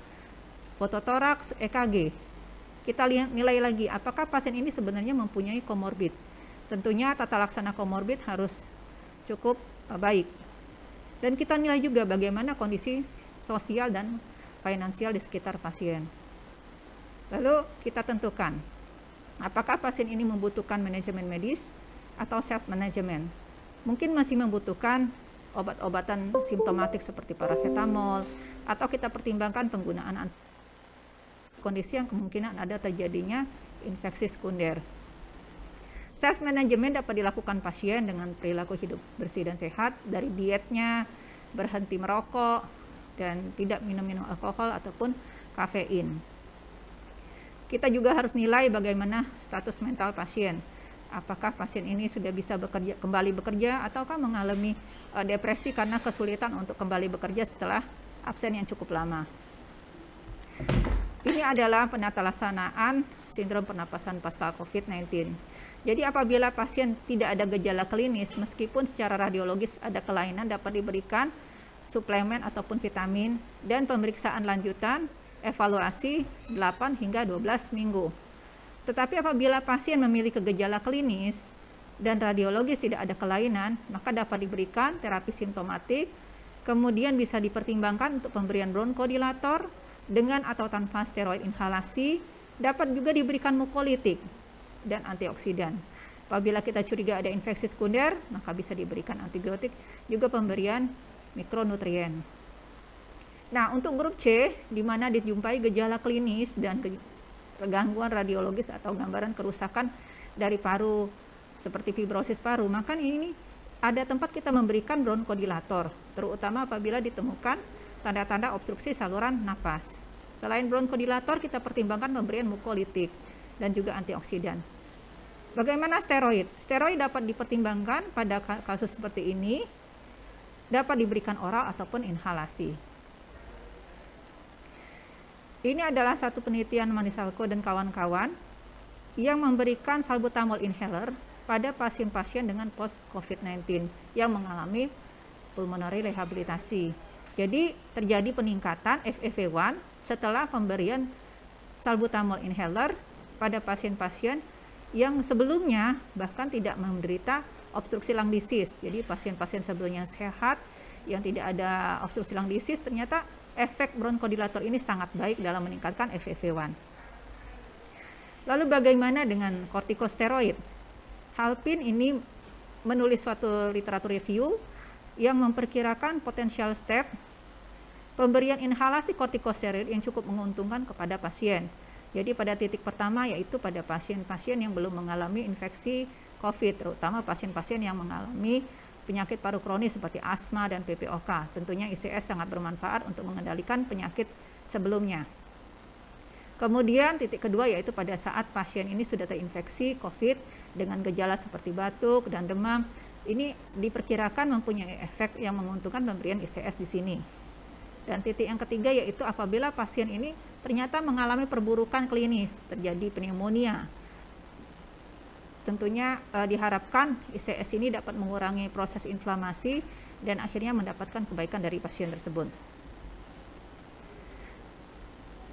fototoraks, EKG. Kita nilai lagi apakah pasien ini sebenarnya mempunyai komorbid. Tentunya tata laksana komorbid harus cukup baik. Dan kita nilai juga bagaimana kondisi sosial dan finansial di sekitar pasien. Lalu kita tentukan apakah pasien ini membutuhkan manajemen medis atau self management. Mungkin masih membutuhkan obat-obatan simptomatik seperti paracetamol, atau kita pertimbangkan penggunaan kondisi yang kemungkinan ada terjadinya infeksi sekunder. Self management dapat dilakukan pasien dengan perilaku hidup bersih dan sehat, dari dietnya, berhenti merokok, dan tidak minum alkohol ataupun kafein. Kita juga harus nilai bagaimana status mental pasien. Apakah pasien ini sudah bisa kembali bekerja ataukah mengalami depresi karena kesulitan untuk kembali bekerja setelah absen yang cukup lama. Ini adalah penata laksanaan sindrom pernapasan pasca COVID-19. Jadi apabila pasien tidak ada gejala klinis, meskipun secara radiologis ada kelainan, dapat diberikan suplemen ataupun vitamin dan pemeriksaan lanjutan evaluasi 8 hingga 12 minggu. Tetapi apabila pasien memiliki gejala klinis dan radiologis tidak ada kelainan, maka dapat diberikan terapi simptomatik, kemudian bisa dipertimbangkan untuk pemberian bronkodilator dengan atau tanpa steroid inhalasi, dapat juga diberikan mukolitik dan antioksidan. Apabila kita curiga ada infeksi sekunder, maka bisa diberikan antibiotik, juga pemberian mikronutrien. Nah, untuk grup C, di mana dijumpai gejala klinis dan gangguan radiologis atau gambaran kerusakan dari paru seperti fibrosis paru, maka ini ada tempat kita memberikan bronkodilator, terutama apabila ditemukan tanda-tanda obstruksi saluran napas. Selain bronkodilator, kita pertimbangkan pemberian mukolitik dan juga antioksidan. Bagaimana steroid? Steroid dapat dipertimbangkan pada kasus seperti ini, dapat diberikan oral ataupun inhalasi. Ini adalah satu penelitian Manisalko dan kawan-kawan yang memberikan salbutamol inhaler pada pasien-pasien dengan post-COVID-19 yang mengalami pulmonary rehabilitasi. Jadi terjadi peningkatan FEV1 setelah pemberian salbutamol inhaler pada pasien-pasien yang sebelumnya bahkan tidak menderita obstruksi lung disease. Jadi pasien-pasien sebelumnya sehat yang tidak ada obstruksi lung disease, ternyata efek bronchodilator ini sangat baik dalam meningkatkan FEV1. Lalu bagaimana dengan kortikosteroid? Halpin ini menulis suatu literatur review yang memperkirakan potensial step pemberian inhalasi kortikosteroid yang cukup menguntungkan kepada pasien. Jadi pada titik pertama yaitu pada pasien-pasien yang belum mengalami infeksi COVID, terutama pasien-pasien yang mengalami penyakit paru kronis seperti asma dan PPOK. Tentunya ICS sangat bermanfaat untuk mengendalikan penyakit sebelumnya. Kemudian titik kedua yaitu pada saat pasien ini sudah terinfeksi COVID dengan gejala seperti batuk dan demam. Ini diperkirakan mempunyai efek yang menguntungkan pemberian ICS di sini. Dan titik yang ketiga yaitu apabila pasien ini ternyata mengalami perburukan klinis, terjadi pneumonia. Tentunya diharapkan ICS ini dapat mengurangi proses inflamasi dan akhirnya mendapatkan kebaikan dari pasien tersebut.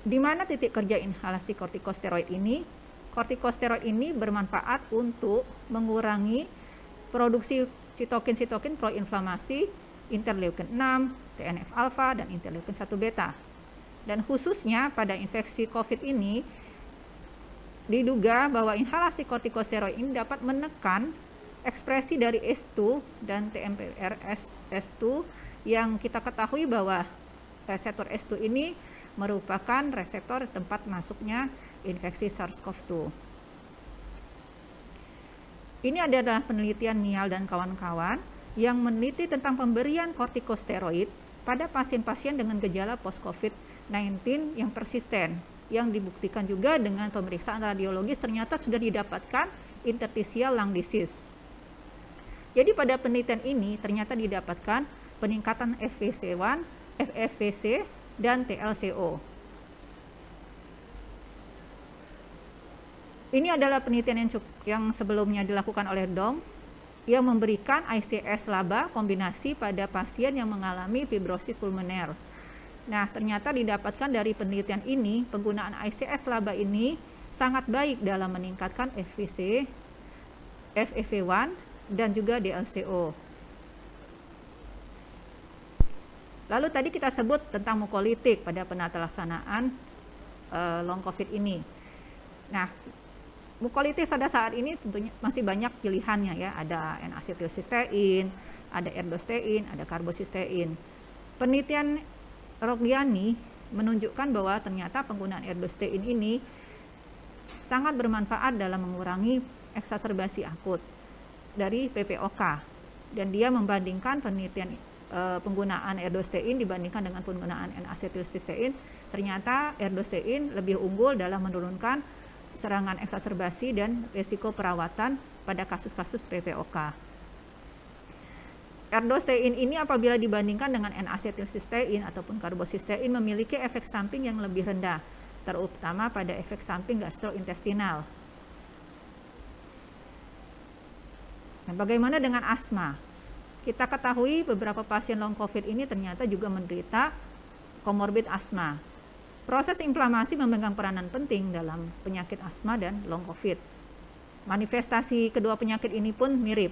Di mana titik kerja inhalasi kortikosteroid ini? Kortikosteroid ini bermanfaat untuk mengurangi produksi sitokin-sitokin proinflamasi, interleukin 6, TNF-alfa, dan interleukin 1 beta. Dan khususnya pada infeksi COVID ini, diduga bahwa inhalasi kortikosteroid ini dapat menekan ekspresi dari S2 dan TMPRSS2 yang kita ketahui bahwa reseptor S2 ini merupakan reseptor tempat masuknya infeksi SARS-CoV-2. Ini adalah penelitian Nial dan kawan-kawan yang meneliti tentang pemberian kortikosteroid pada pasien-pasien dengan gejala post-COVID-19 yang persisten, yang dibuktikan juga dengan pemeriksaan radiologis ternyata sudah didapatkan interstitial lung disease. Jadi pada penelitian ini ternyata didapatkan peningkatan FVC1, FFVC, dan TLCO. Ini adalah penelitian yang sebelumnya dilakukan oleh Dong yang memberikan ICS laba kombinasi pada pasien yang mengalami fibrosis pulmoner. Nah, ternyata didapatkan dari penelitian ini, penggunaan ICS laba ini sangat baik dalam meningkatkan FVC, FEV1, dan juga DLCO. Lalu tadi kita sebut tentang mukolitik pada penata laksanaan long COVID ini. Nah, mukolitik pada saat ini tentunya masih banyak pilihannya ya. Ada N-asetilsistein, ada erdostein, ada karbosistein. Penelitian Rogliani menunjukkan bahwa ternyata penggunaan erdostein ini sangat bermanfaat dalam mengurangi eksaserbasi akut dari PPOK. Dan dia membandingkan penelitian penggunaan erdostein dibandingkan dengan penggunaan N-asetilsistein, ternyata erdostein lebih unggul dalam menurunkan serangan eksaserbasi dan risiko perawatan pada kasus-kasus PPOK. Erdostein ini apabila dibandingkan dengan N-asetilsistein ataupun karbosistein memiliki efek samping yang lebih rendah, terutama pada efek samping gastrointestinal. Nah, bagaimana dengan asma? Kita ketahui beberapa pasien long COVID ini ternyata juga menderita komorbid asma. Proses inflamasi memegang peranan penting dalam penyakit asma dan long COVID. Manifestasi kedua penyakit ini pun mirip.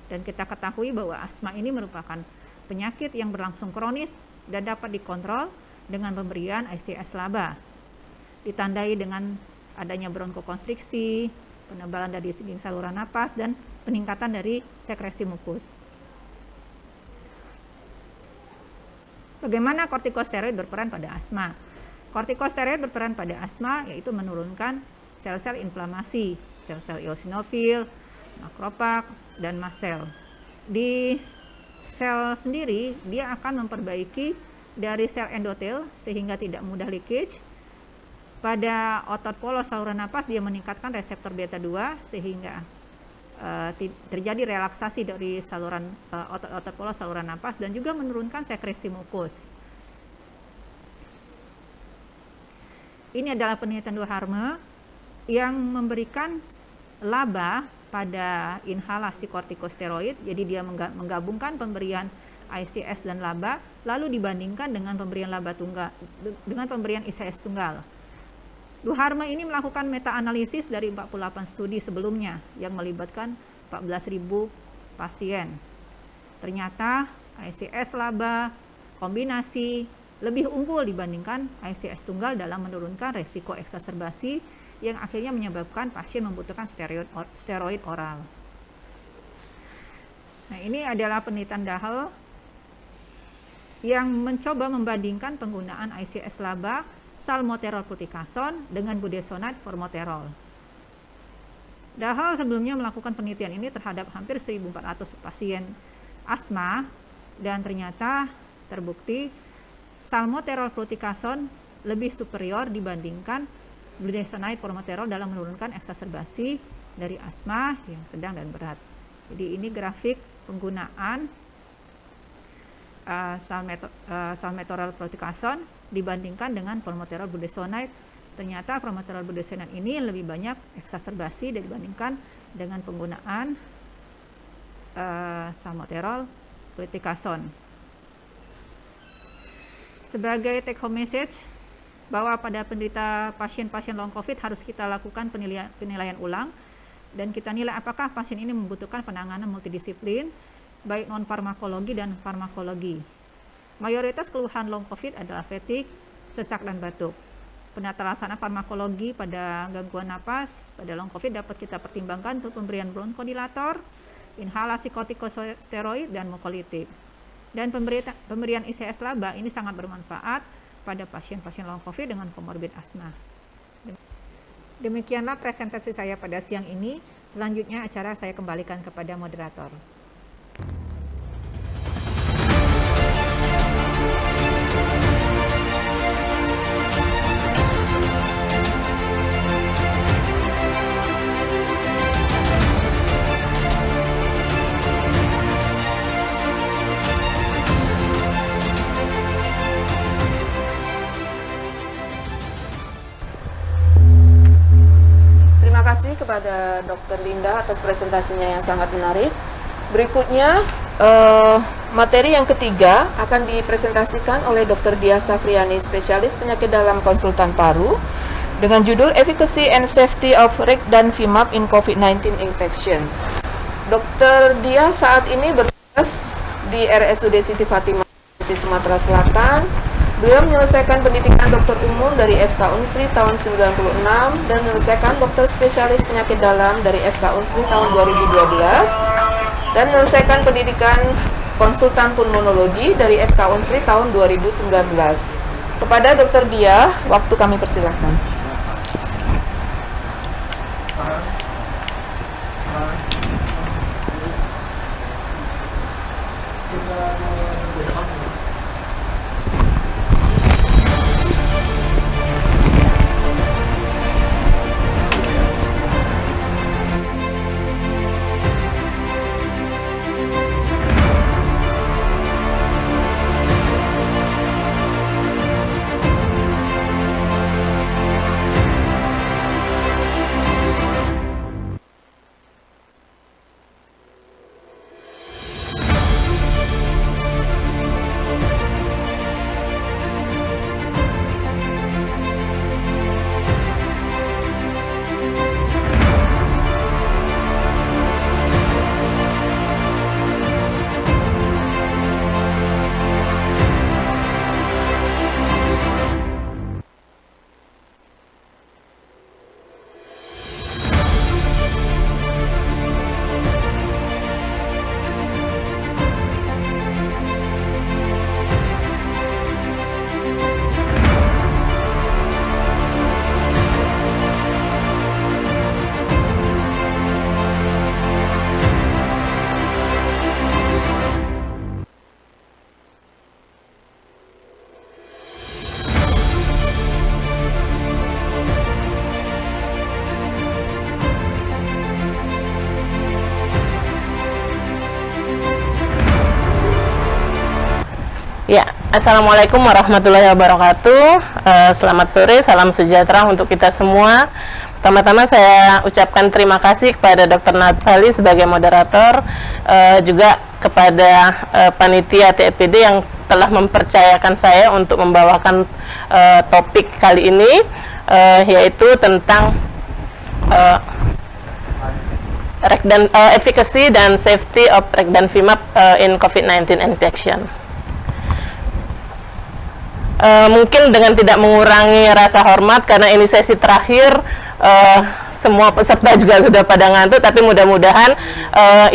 Dan kita ketahui bahwa asma ini merupakan penyakit yang berlangsung kronis dan dapat dikontrol dengan pemberian ICS laba. Ditandai dengan adanya bronkokonstriksi, penebalan dari dinding saluran napas, dan peningkatan dari sekresi mukus. Bagaimana kortikosteroid berperan pada asma? Kortikosteroid berperan pada asma yaitu menurunkan sel-sel inflamasi, sel-sel eosinofil, makrofag, dan mast cell. Di sel sendiri, dia akan memperbaiki dari sel endotel sehingga tidak mudah leakage. Pada otot polos saluran napas, dia meningkatkan reseptor beta 2 sehingga terjadi relaksasi dari saluran otot-otot polos saluran napas dan juga menurunkan sekresi mukus. Ini adalah penelitian Duharme yang memberikan laba pada inhalasi kortikosteroid, jadi dia menggabungkan pemberian ICS dan LABA lalu dibandingkan dengan pemberian LABA tunggal dengan pemberian ICS tunggal. Duharma ini melakukan meta-analisis dari 48 studi sebelumnya yang melibatkan 14.000 pasien. Ternyata ICS LABA kombinasi lebih unggul dibandingkan ICS tunggal dalam menurunkan resiko eksaserbasi yang akhirnya menyebabkan pasien membutuhkan steroid oral. Nah, ini adalah penelitian Dahel yang mencoba membandingkan penggunaan ICS LABA salmeterol fluticasone dengan budesonide formoterol. Dahel sebelumnya melakukan penelitian ini terhadap hampir 1.400 pasien asma dan ternyata terbukti salmeterol fluticasone lebih superior dibandingkan budesonide formoterol dalam menurunkan eksaserbasi dari asma yang sedang dan berat. Jadi ini grafik penggunaan salmeterol fluticasone dibandingkan dengan formoterol budesonide. Ternyata formoterol budesonide ini lebih banyak eksaserbasi dibandingkan dengan penggunaan salmeterol fluticasone. Sebagai take home message bahwa pada penderita pasien-pasien long COVID harus kita lakukan penilaian ulang dan kita nilai apakah pasien ini membutuhkan penanganan multidisiplin baik non-farmakologi dan farmakologi. Mayoritas keluhan long COVID adalah fatigue, sesak dan batuk. Penata laksana farmakologi pada gangguan napas pada long COVID dapat kita pertimbangkan untuk pemberian bronkodilator, inhalasi kortikosteroid dan mukolitik. Dan pemberian ICS LABA ini sangat bermanfaat pada pasien-pasien long COVID dengan komorbid asma. Demikianlah presentasi saya pada siang ini. Selanjutnya acara saya kembalikan kepada moderator. Terima kasih kepada Dr. Linda atas presentasinya yang sangat menarik. Berikutnya, materi yang ketiga akan dipresentasikan oleh Dr. Diah Safriani, spesialis penyakit dalam konsultan paru, dengan judul Efficacy and Safety of Regdanvimab in COVID-19 Infection. Dr. Diah saat ini bertugas di RSUD Siti Fatimah, Sumatera Selatan. Beliau menyelesaikan pendidikan dokter umum dari FK Unsri tahun 96 dan menyelesaikan dokter spesialis penyakit dalam dari FK Unsri tahun 2012 dan menyelesaikan pendidikan konsultan pulmonologi dari FK Unsri tahun 2019. Kepada Dr. Diah, waktu kami persilahkan. Ya, Assalamualaikum warahmatullahi wabarakatuh. Selamat sore, salam sejahtera untuk kita semua. Pertama-tama saya ucapkan terima kasih kepada Dr. Nathali sebagai moderator, juga kepada panitia TEPD yang telah mempercayakan saya untuk membawakan topik kali ini, yaitu tentang efficacy dan safety of Rekdanvimab in COVID-19 infection. Mungkin dengan tidak mengurangi rasa hormat, karena ini sesi terakhir, semua peserta juga sudah pada ngantuk, tapi mudah-mudahan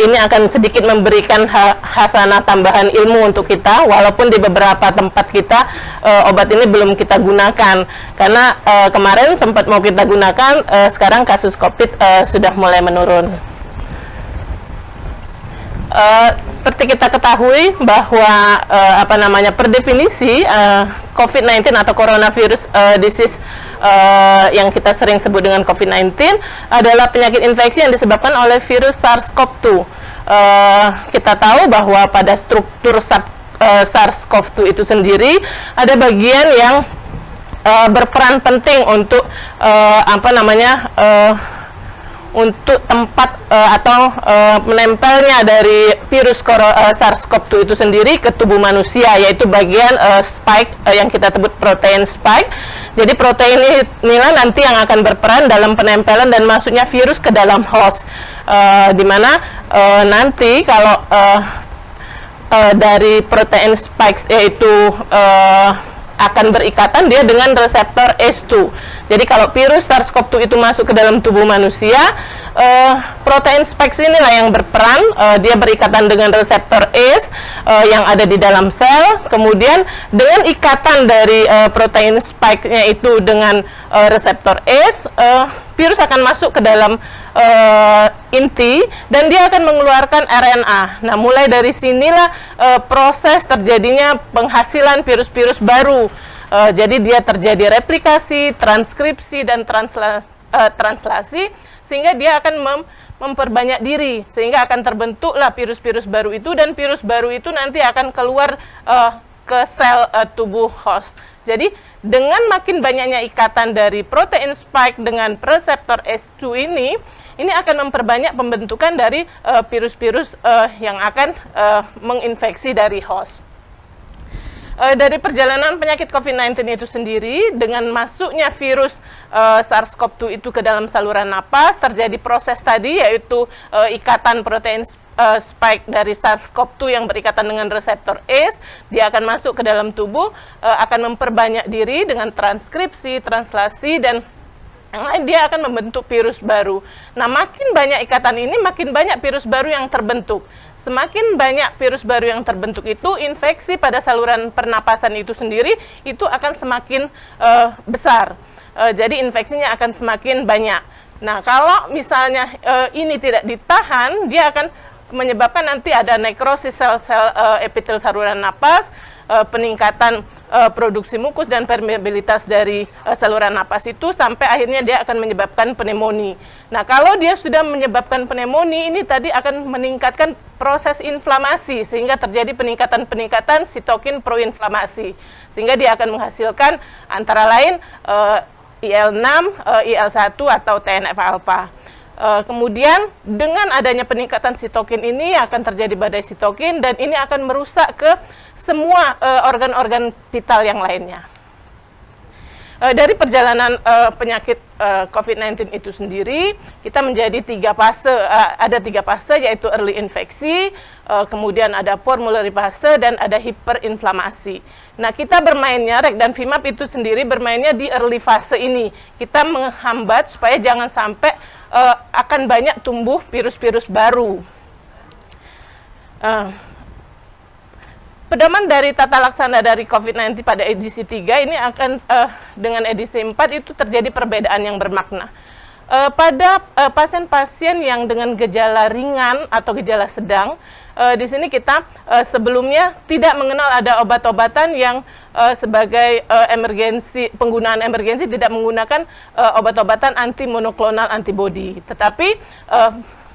ini akan sedikit memberikan hasanah tambahan ilmu untuk kita, walaupun di beberapa tempat kita obat ini belum kita gunakan, karena kemarin sempat mau kita gunakan, sekarang kasus COVID sudah mulai menurun. Seperti kita ketahui bahwa per definisi COVID-19 atau coronavirus disease yang kita sering sebut dengan COVID-19 adalah penyakit infeksi yang disebabkan oleh virus SARS-CoV-2. Kita tahu bahwa pada struktur SARS-CoV-2 itu sendiri ada bagian yang berperan penting untuk untuk tempat atau menempelnya dari virus SARS-CoV-2 itu sendiri ke tubuh manusia, yaitu bagian spike yang kita sebut protein spike. Jadi protein inilah nanti yang akan berperan dalam penempelan dan masuknya virus ke dalam host, di mana nanti kalau dari protein spikes yaitu akan berikatan dia dengan reseptor ACE2. Jadi kalau virus SARS-CoV-2 itu masuk ke dalam tubuh manusia, protein spikes inilah yang berperan, dia berikatan dengan reseptor ACE yang ada di dalam sel. Kemudian dengan ikatan dari protein spike-nya itu dengan reseptor ACE, virus akan masuk ke dalam inti dan dia akan mengeluarkan RNA. Nah, mulai dari sinilah proses terjadinya penghasilan virus-virus baru. Jadi dia terjadi replikasi, transkripsi, dan translasi, sehingga dia akan memperbanyak diri, sehingga akan terbentuklah virus-virus baru itu, dan virus baru itu nanti akan keluar ke sel tubuh host. Jadi dengan makin banyaknya ikatan dari protein spike dengan reseptor ACE2 ini akan memperbanyak pembentukan dari virus-virus yang akan menginfeksi dari host. Dari perjalanan penyakit COVID-19 itu sendiri, dengan masuknya virus SARS-CoV-2 itu ke dalam saluran napas, terjadi proses tadi, yaitu ikatan protein spike dari SARS-CoV-2 yang berikatan dengan reseptor ACE, dia akan masuk ke dalam tubuh, akan memperbanyak diri dengan transkripsi, translasi, dan yang lain, dia akan membentuk virus baru. Nah, makin banyak ikatan ini, makin banyak virus baru yang terbentuk. Semakin banyak virus baru yang terbentuk itu, infeksi pada saluran pernapasan itu sendiri, itu akan semakin besar. Jadi infeksinya akan semakin banyak. Nah, kalau misalnya ini tidak ditahan, dia akan menyebabkan nanti ada nekrosis sel-sel epitel saluran napas, peningkatan produksi mukus dan permeabilitas dari saluran napas itu, sampai akhirnya dia akan menyebabkan pneumonia. Nah, kalau dia sudah menyebabkan pneumonia, ini tadi akan meningkatkan proses inflamasi, sehingga terjadi peningkatan sitokin proinflamasi, sehingga dia akan menghasilkan antara lain IL-6, IL-1 atau TNF-alpha. Kemudian dengan adanya peningkatan sitokin ini akan terjadi badai sitokin, dan ini akan merusak ke semua organ-organ vital yang lainnya. Dari perjalanan penyakit COVID-19 itu sendiri, kita menjadi ada tiga fase, yaitu early infeksi, kemudian ada formulary fase, dan ada hiperinflamasi. Nah, kita bermainnya, Rekdanvimab itu sendiri bermainnya di early fase ini. Kita menghambat supaya jangan sampai akan banyak tumbuh virus-virus baru. Pedoman dari tata laksana dari COVID-19 pada edisi 3 ini akan dengan edisi 4 itu terjadi perbedaan yang bermakna. Pada pasien-pasien yang dengan gejala ringan atau gejala sedang, di sini kita sebelumnya tidak mengenal ada obat-obatan yang sebagai penggunaan emergensi, tidak menggunakan obat-obatan anti monoklonal antibody. Tetapi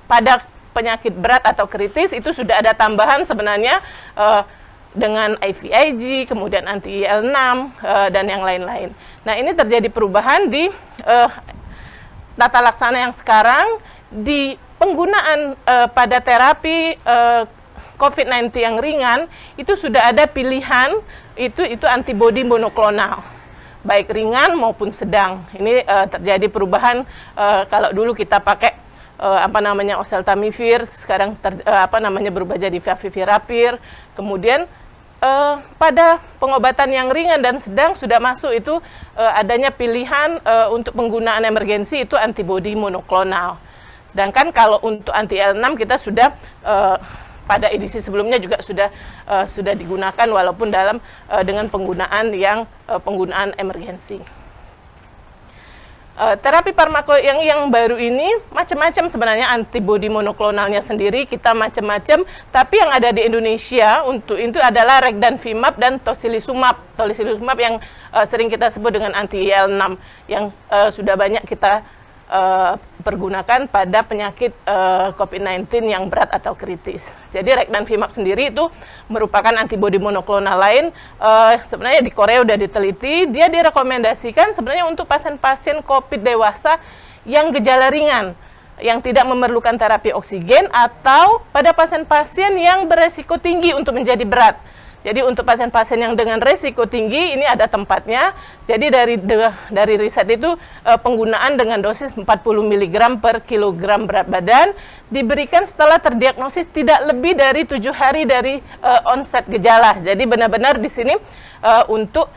pada penyakit berat atau kritis itu sudah ada tambahan sebenarnya dengan IVIG, kemudian anti IL-6 dan yang lain-lain. Nah, ini terjadi perubahan di tata laksana yang sekarang di penggunaan pada terapi COVID-19 yang ringan itu sudah ada pilihan itu antibodi monoklonal, baik ringan maupun sedang. Ini terjadi perubahan kalau dulu kita pakai oseltamivir, sekarang berubah jadi favipiravir. Kemudian pada pengobatan yang ringan dan sedang sudah masuk itu adanya pilihan untuk penggunaan emergensi itu antibodi monoklonal. Sedangkan kalau untuk anti-L6 kita sudah pada edisi sebelumnya juga sudah digunakan walaupun dengan penggunaan penggunaan emergensi. Terapi farmako yang baru ini macam-macam sebenarnya, antibodi monoklonalnya sendiri kita macam-macam, tapi yang ada di Indonesia untuk itu adalah regdanvimab dan tocilizumab. Tocilizumab yang sering kita sebut dengan anti-IL-6 yang sudah banyak kita pergunakan pada penyakit COVID-19 yang berat atau kritis. Jadi regdanvimab sendiri itu merupakan antibodi monoklonal lain. Sebenarnya di Korea udah diteliti, dia direkomendasikan sebenarnya untuk pasien-pasien COVID dewasa yang gejala ringan, yang tidak memerlukan terapi oksigen, atau pada pasien-pasien yang beresiko tinggi untuk menjadi berat. Jadi untuk pasien-pasien yang dengan resiko tinggi ini ada tempatnya. Jadi dari riset itu penggunaan dengan dosis 40 mg per kilogram berat badan diberikan setelah terdiagnosis tidak lebih dari 7 hari dari onset gejala. Jadi benar-benar di sini untuk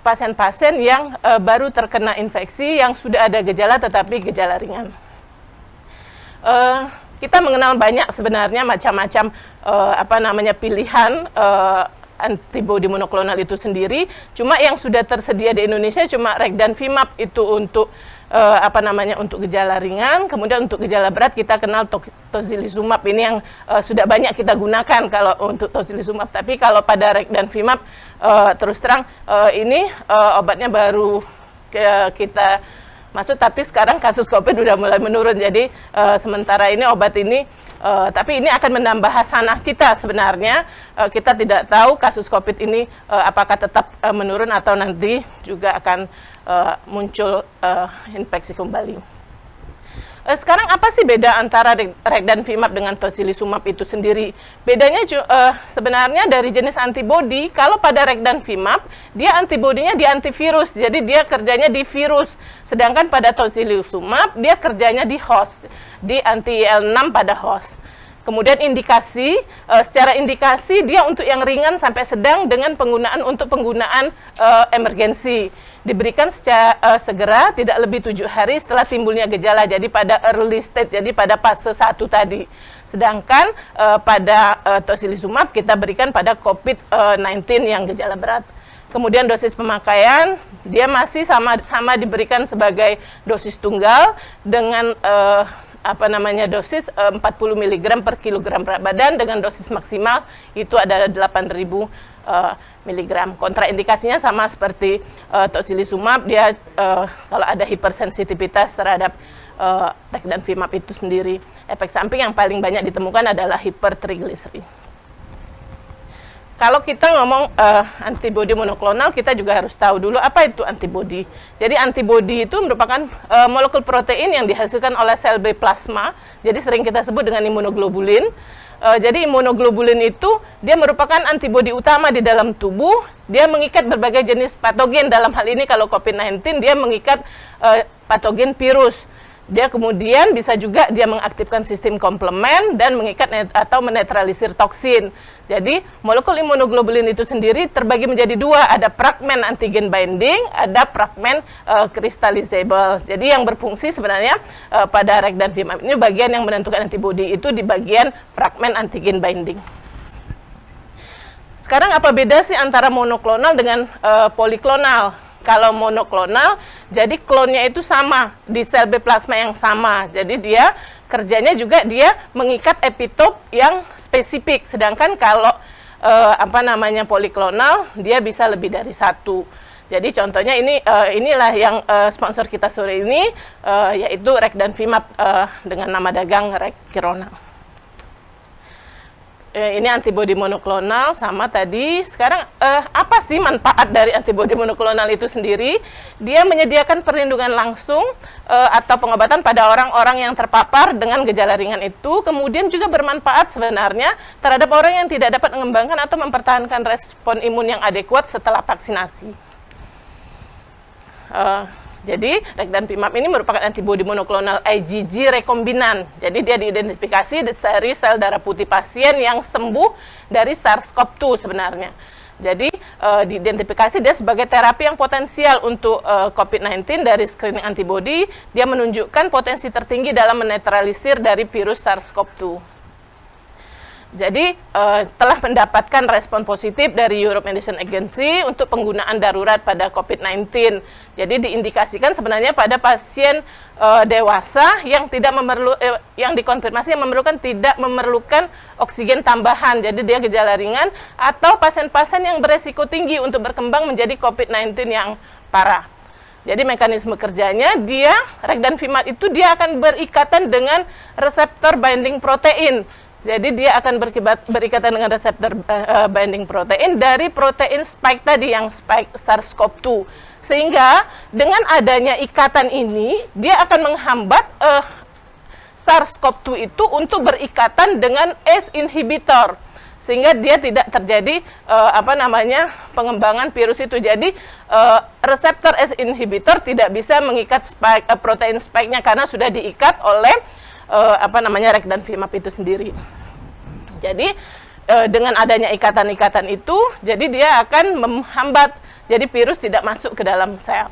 pasien-pasien yang baru terkena infeksi yang sudah ada gejala tetapi gejala ringan. Kita mengenal banyak sebenarnya macam-macam pilihan antibodi monoklonal itu sendiri. Cuma yang sudah tersedia di Indonesia cuma regdanvimab itu untuk untuk gejala ringan. Kemudian untuk gejala berat kita kenal tocilizumab ini yang sudah banyak kita gunakan kalau untuk tocilizumab. Tapi kalau pada regdanvimab terus terang ini obatnya baru kita masuk, tapi sekarang kasus COVID udah mulai menurun. Jadi sementara ini obat ini, tapi ini akan menambah hasanah kita sebenarnya. Kita tidak tahu kasus COVID ini apakah tetap menurun atau nanti juga akan muncul infeksi kembali. Sekarang apa sih beda antara regdanvimab dengan tocilizumab itu sendiri? Bedanya sebenarnya dari jenis antibodi. Kalau pada regdanvimab, dia antibodinya di antivirus, jadi dia kerjanya di virus. Sedangkan pada tocilizumab, dia kerjanya di host, di anti-IL-6 pada host. Kemudian indikasi, secara indikasi dia untuk yang ringan sampai sedang dengan penggunaan emergensi. Diberikan secara segera, tidak lebih 7 hari setelah timbulnya gejala, jadi pada early stage, jadi pada fase 1 tadi. Sedangkan pada tocilizumab kita berikan pada COVID-19 yang gejala berat. Kemudian dosis pemakaian, dia masih sama diberikan sebagai dosis tunggal dengan dosis 40 mg per kilogram berat badan dengan dosis maksimal itu adalah 8.000 mg. Kontraindikasinya sama seperti tocilizumab, dia kalau ada hipersensitivitas terhadap regdanvimab itu sendiri. Efek samping yang paling banyak ditemukan adalah hipertrigliserid. Kalau kita ngomong antibodi monoklonal, kita juga harus tahu dulu apa itu antibodi. Jadi antibodi itu merupakan molekul protein yang dihasilkan oleh sel B plasma. Jadi sering kita sebut dengan imunoglobulin. Jadi imunoglobulin itu dia merupakan antibodi utama di dalam tubuh. Dia mengikat berbagai jenis patogen. Dalam hal ini kalau COVID-19 dia mengikat patogen virus. Dia kemudian bisa juga dia mengaktifkan sistem komplement dan mengikat atau menetralisir toksin. Jadi molekul imunoglobulin itu sendiri terbagi menjadi dua, ada fragmen antigen binding, ada fragmen crystallizable. Jadi yang berfungsi sebenarnya pada regdanvimab ini bagian yang menentukan antibodi itu di bagian fragmen antigen binding. Sekarang apa beda sih antara monoklonal dengan poliklonal? Kalau monoklonal, jadi klonnya itu sama, di sel B plasma yang sama. Jadi dia kerjanya juga dia mengikat epitop yang spesifik. Sedangkan kalau poliklonal, dia bisa lebih dari satu. Jadi contohnya inilah yang sponsor kita sore ini, yaitu regdanvimab dengan nama dagang Regkirona. ini antibodi monoklonal sama tadi. Sekarang apa sih manfaat dari antibodi monoklonal itu sendiri? Dia menyediakan perlindungan langsung atau pengobatan pada orang-orang yang terpapar dengan gejala ringan itu. Kemudian juga bermanfaat sebenarnya terhadap orang yang tidak dapat mengembangkan atau mempertahankan respon imun yang adekuat setelah vaksinasi. Jadi, Regdanvimab ini merupakan antibodi monoklonal IgG rekombinan. Jadi, dia diidentifikasi dari sel darah putih pasien yang sembuh dari SARS-CoV-2 sebenarnya. Jadi, diidentifikasi dia sebagai terapi yang potensial untuk COVID-19 dari screening antibodi. Dia menunjukkan potensi tertinggi dalam menetralisir dari virus SARS-CoV-2. Jadi, telah mendapatkan respon positif dari European Medicines Agency untuk penggunaan darurat pada COVID-19. Jadi, diindikasikan sebenarnya pada pasien dewasa yang yang dikonfirmasi yang tidak memerlukan oksigen tambahan. Jadi, dia gejala ringan atau pasien-pasien yang beresiko tinggi untuk berkembang menjadi COVID-19 yang parah. Jadi mekanisme kerjanya Regdanvimab itu dia akan berikatan dengan reseptor binding protein. Jadi dia akan berikatan dengan reseptor binding protein dari protein spike tadi, yang spike SARS-CoV-2. Sehingga dengan adanya ikatan ini, dia akan menghambat SARS-CoV-2 itu untuk berikatan dengan ACE inhibitor. Sehingga dia tidak terjadi pengembangan virus itu. Jadi reseptor ACE inhibitor tidak bisa mengikat protein spike-nya karena sudah diikat oleh Regdanvimab itu sendiri. Jadi dengan adanya ikatan-ikatan itu, jadi dia akan menghambat, jadi virus tidak masuk ke dalam sel.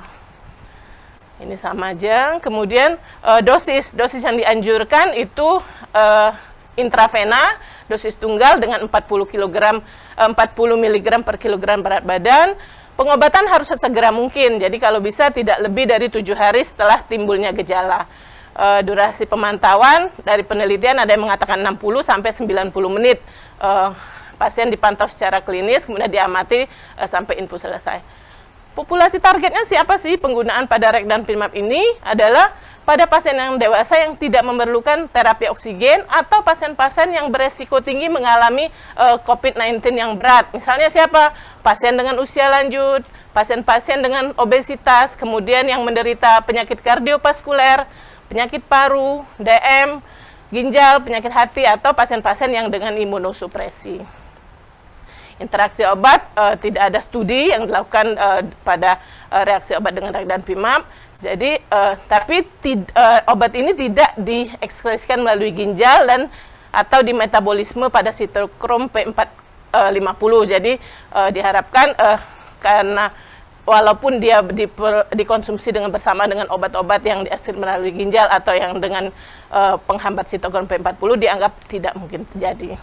Ini sama aja. Kemudian dosis yang dianjurkan itu intravena, dosis tunggal dengan 40 mg per kilogram berat badan. Pengobatan harus sesegera mungkin. Jadi kalau bisa tidak lebih dari 7 hari setelah timbulnya gejala. Durasi pemantauan dari penelitian ada yang mengatakan 60 sampai 90 menit. Pasien dipantau secara klinis, kemudian diamati sampai infus selesai. Populasi targetnya siapa sih? Penggunaan pada Regdanvimab ini adalah pada pasien yang dewasa yang tidak memerlukan terapi oksigen atau pasien-pasien yang beresiko tinggi mengalami COVID-19 yang berat. Misalnya siapa? Pasien dengan usia lanjut, pasien-pasien dengan obesitas, kemudian yang menderita penyakit kardiovaskuler, penyakit paru, DM, ginjal, penyakit hati, atau pasien-pasien yang dengan imunosupresi. Interaksi obat, tidak ada studi yang dilakukan pada reaksi obat dengan Regdanvimab. Jadi, tapi obat ini tidak diekskresikan melalui ginjal atau di metabolisme pada sitokrom P450. Jadi, diharapkan karena walaupun dia dikonsumsi bersama dengan obat-obat yang diekstrak melalui ginjal atau yang dengan penghambat sitokrom P40, dianggap tidak mungkin terjadi.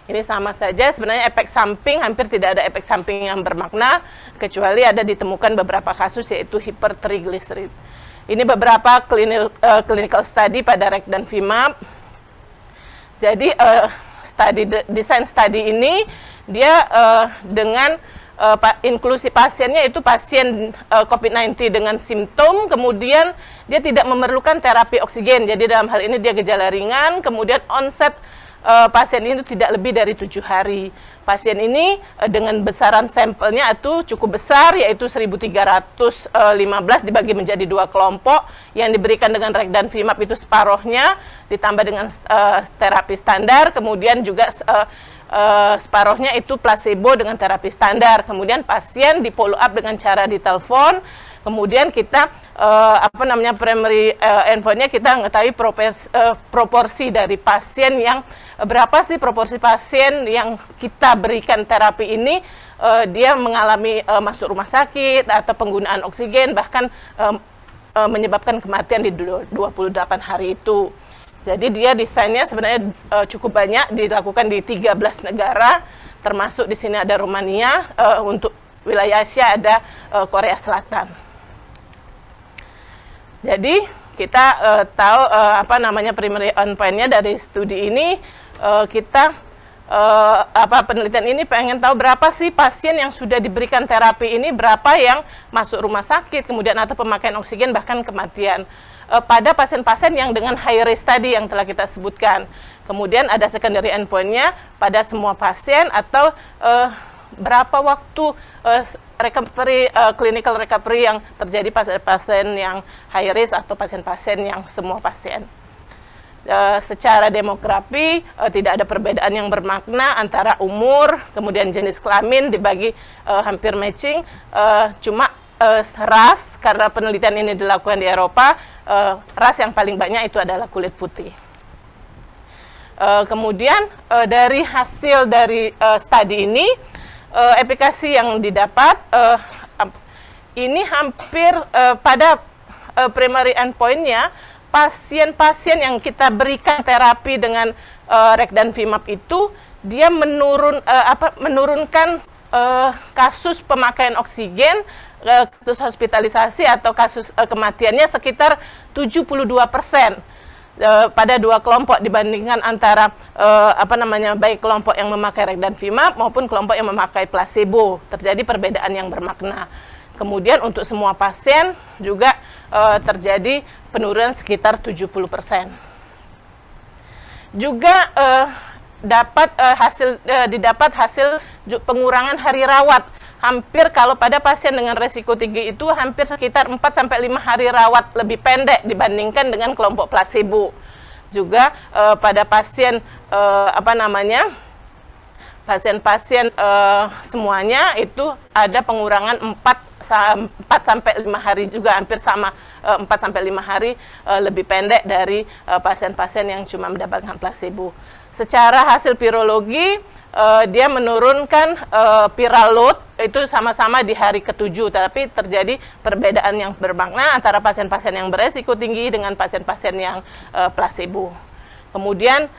Ini sama saja, sebenarnya efek samping, hampir tidak ada efek samping yang bermakna, kecuali ada ditemukan beberapa kasus yaitu hipertrigliserid. Ini beberapa clinical study pada Regdanvimab. Jadi desain study ini dia dengan inklusi pasiennya itu pasien COVID-19 dengan simptom, kemudian dia tidak memerlukan terapi oksigen. Jadi dalam hal ini dia gejala ringan, kemudian onset pasien ini tidak lebih dari 7 hari. Pasien ini dengan besaran sampelnya itu cukup besar, yaitu 1.315 dibagi menjadi 2 kelompok, yang diberikan dengan Regdanvimab itu separohnya, ditambah dengan terapi standar, kemudian juga separohnya itu placebo dengan terapi standar. Kemudian pasien di follow up dengan cara ditelepon. Kemudian kita primary endpoint-nya kita mengetahui proporsi dari pasien yang berapa sih proporsi pasien yang kita berikan terapi ini dia mengalami masuk rumah sakit atau penggunaan oksigen, bahkan menyebabkan kematian di 28 hari itu. Jadi dia desainnya sebenarnya cukup banyak, dilakukan di 13 negara, termasuk di sini ada Rumania, untuk wilayah Asia ada Korea Selatan. Jadi kita tahu primary endpoint-nya dari studi ini, penelitian ini pengen tahu berapa sih pasien yang sudah diberikan terapi ini, berapa yang masuk rumah sakit, kemudian atau pemakaian oksigen, bahkan kematian. Pada pasien-pasien yang dengan high risk tadi yang telah kita sebutkan. Kemudian ada secondary endpoint-nya pada semua pasien atau berapa waktu recovery, clinical recovery yang terjadi pasien-pasien yang high risk atau pasien-pasien yang semua pasien. Secara demografi tidak ada perbedaan yang bermakna antara umur, kemudian jenis kelamin dibagi hampir matching, cuma ras, karena penelitian ini dilakukan di Eropa, ras yang paling banyak itu adalah kulit putih. Kemudian dari hasil dari studi ini, efikasi yang didapat ini hampir pada primary endpoint-nya, pasien-pasien yang kita berikan terapi dengan Regdanvimab itu, dia menurunkan kasus pemakaian oksigen, kasus hospitalisasi atau kasus kematiannya sekitar 72% pada dua kelompok dibandingkan antara baik kelompok yang memakai Regdanvimab maupun kelompok yang memakai placebo. Terjadi perbedaan yang bermakna. Kemudian untuk semua pasien juga terjadi penurunan sekitar 70%. Juga didapat hasil pengurangan hari rawat. Hampir kalau pada pasien dengan resiko tinggi itu hampir sekitar 4-5 hari rawat lebih pendek dibandingkan dengan kelompok placebo. Juga pada pasien pasien-pasien semuanya itu ada pengurangan 4-5 hari juga, hampir sama 4-5 hari lebih pendek dari pasien-pasien yang cuma mendapatkan placebo. Secara hasil virologi, dia menurunkan viral load itu sama-sama di hari ke-7, tapi terjadi perbedaan yang bermakna antara pasien-pasien yang beresiko tinggi dengan pasien-pasien yang placebo. Kemudian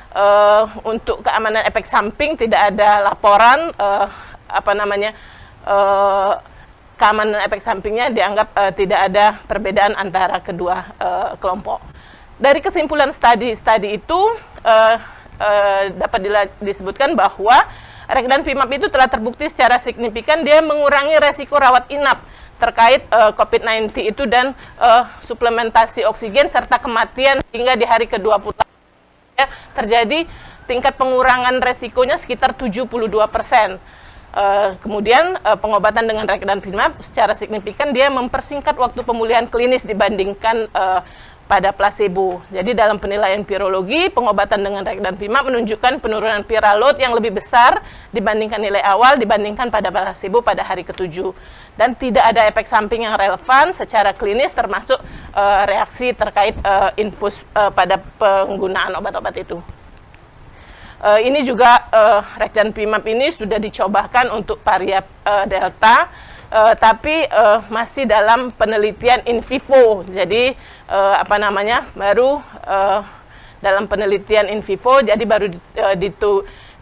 untuk keamanan efek samping tidak ada laporan keamanan efek sampingnya dianggap tidak ada perbedaan antara kedua kelompok. Dari kesimpulan studi itu dapat disebutkan bahwa Regdanvimab itu telah terbukti secara signifikan dia mengurangi resiko rawat inap terkait COVID-19 itu dan suplementasi oksigen serta kematian hingga di hari ke-20. Ya, terjadi tingkat pengurangan resikonya sekitar 72%. Kemudian pengobatan dengan Regdanvimab secara signifikan dia mempersingkat waktu pemulihan klinis dibandingkan pada placebo. Jadi dalam penilaian virologi, pengobatan dengan Regdanvimab menunjukkan penurunan viral load yang lebih besar dibandingkan nilai awal dibandingkan pada placebo pada hari ke-7. Dan tidak ada efek samping yang relevan secara klinis termasuk reaksi terkait infus pada penggunaan obat-obat itu. Ini juga Regdanvimab ini sudah dicobakan untuk varian Delta, tapi masih dalam penelitian in vivo. Jadi baru dalam penelitian in vivo, jadi baru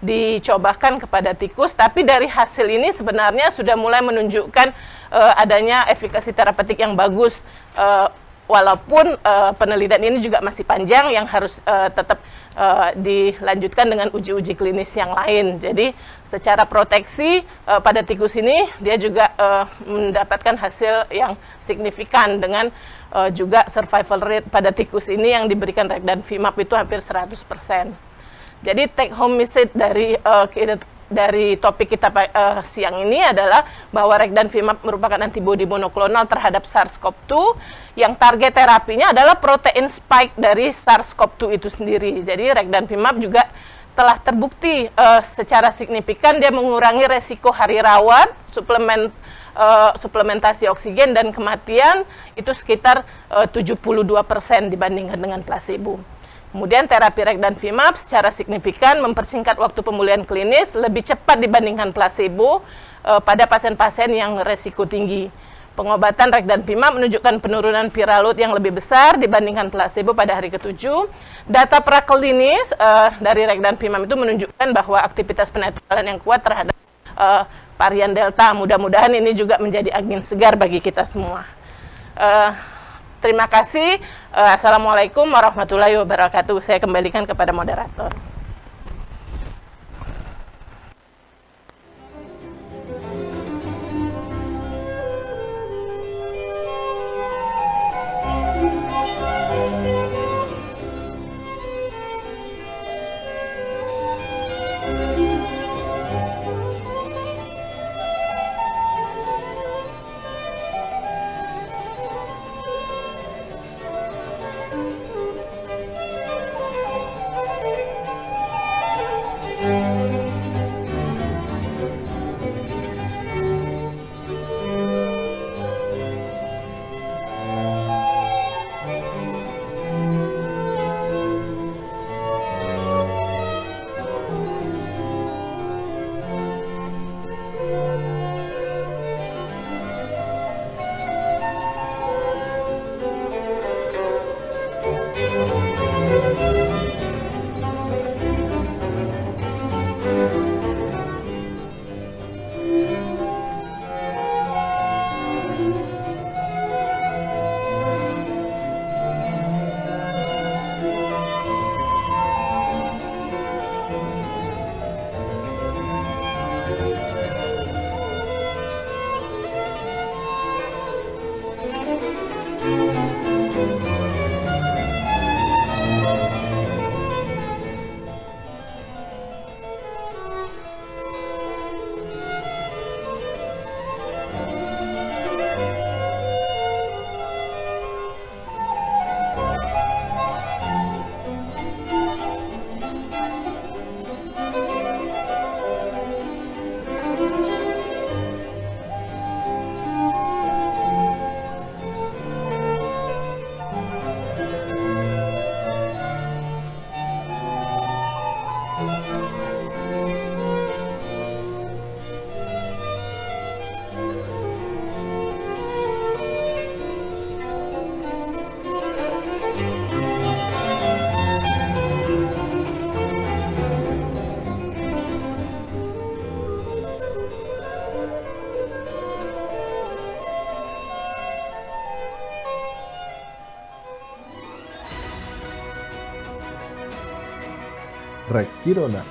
dicobakan kepada tikus, tapi dari hasil ini sebenarnya sudah mulai menunjukkan adanya efikasi terapeutik yang bagus, walaupun penelitian ini juga masih panjang yang harus tetap dilanjutkan dengan uji-uji klinis yang lain. Jadi secara proteksi pada tikus ini dia juga mendapatkan hasil yang signifikan dengan juga survival rate pada tikus ini yang diberikan Regdanvimab itu hampir 100%. Jadi take home message dari topik kita siang ini adalah bahwa Regdanvimab merupakan antibodi monoklonal terhadap SARS-CoV-2 yang target terapinya adalah protein spike dari SARS-CoV-2 itu sendiri. Jadi Regdanvimab juga telah terbukti secara signifikan dia mengurangi resiko hari rawat, suplementasi oksigen dan kematian itu sekitar 72% dibandingkan dengan placebo. Kemudian terapi Regdanvimab secara signifikan mempersingkat waktu pemulihan klinis lebih cepat dibandingkan placebo pada pasien-pasien yang resiko tinggi. Pengobatan Regdanvimab menunjukkan penurunan viral load yang lebih besar dibandingkan placebo pada hari ke-7. Data praklinis dari Regdanvimab itu menunjukkan bahwa aktivitas penetralan yang kuat terhadap varian Delta. Mudah-mudahan ini juga menjadi angin segar bagi kita semua. Terima kasih. Assalamualaikum warahmatullahi wabarakatuh. Saya kembalikan kepada moderator. Rekirona.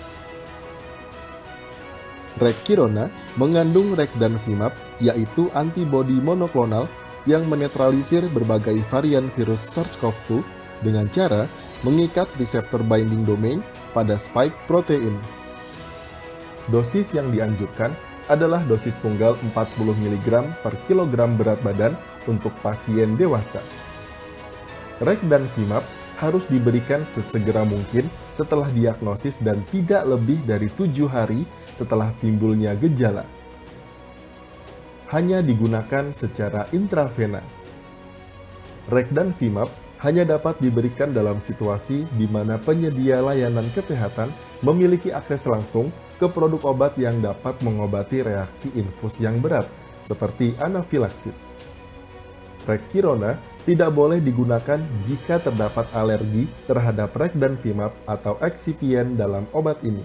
Rekirona mengandung Rekdanvimab, yaitu antibodi monoklonal yang menetralisir berbagai varian virus SARS-CoV-2 dengan cara mengikat reseptor binding domain pada spike protein. Dosis yang dianjurkan adalah dosis tunggal 40 mg per kilogram berat badan untuk pasien dewasa. Rekdanvimab harus diberikan sesegera mungkin setelah diagnosis dan tidak lebih dari 7 hari setelah timbulnya gejala. Hanya digunakan secara intravena. Rekdanvimab hanya dapat diberikan dalam situasi di mana penyedia layanan kesehatan memiliki akses langsung ke produk obat yang dapat mengobati reaksi infus yang berat, seperti anafilaksis. Rekirona tidak boleh digunakan jika terdapat alergi terhadap Rekdanvimab atau eksipien dalam obat ini.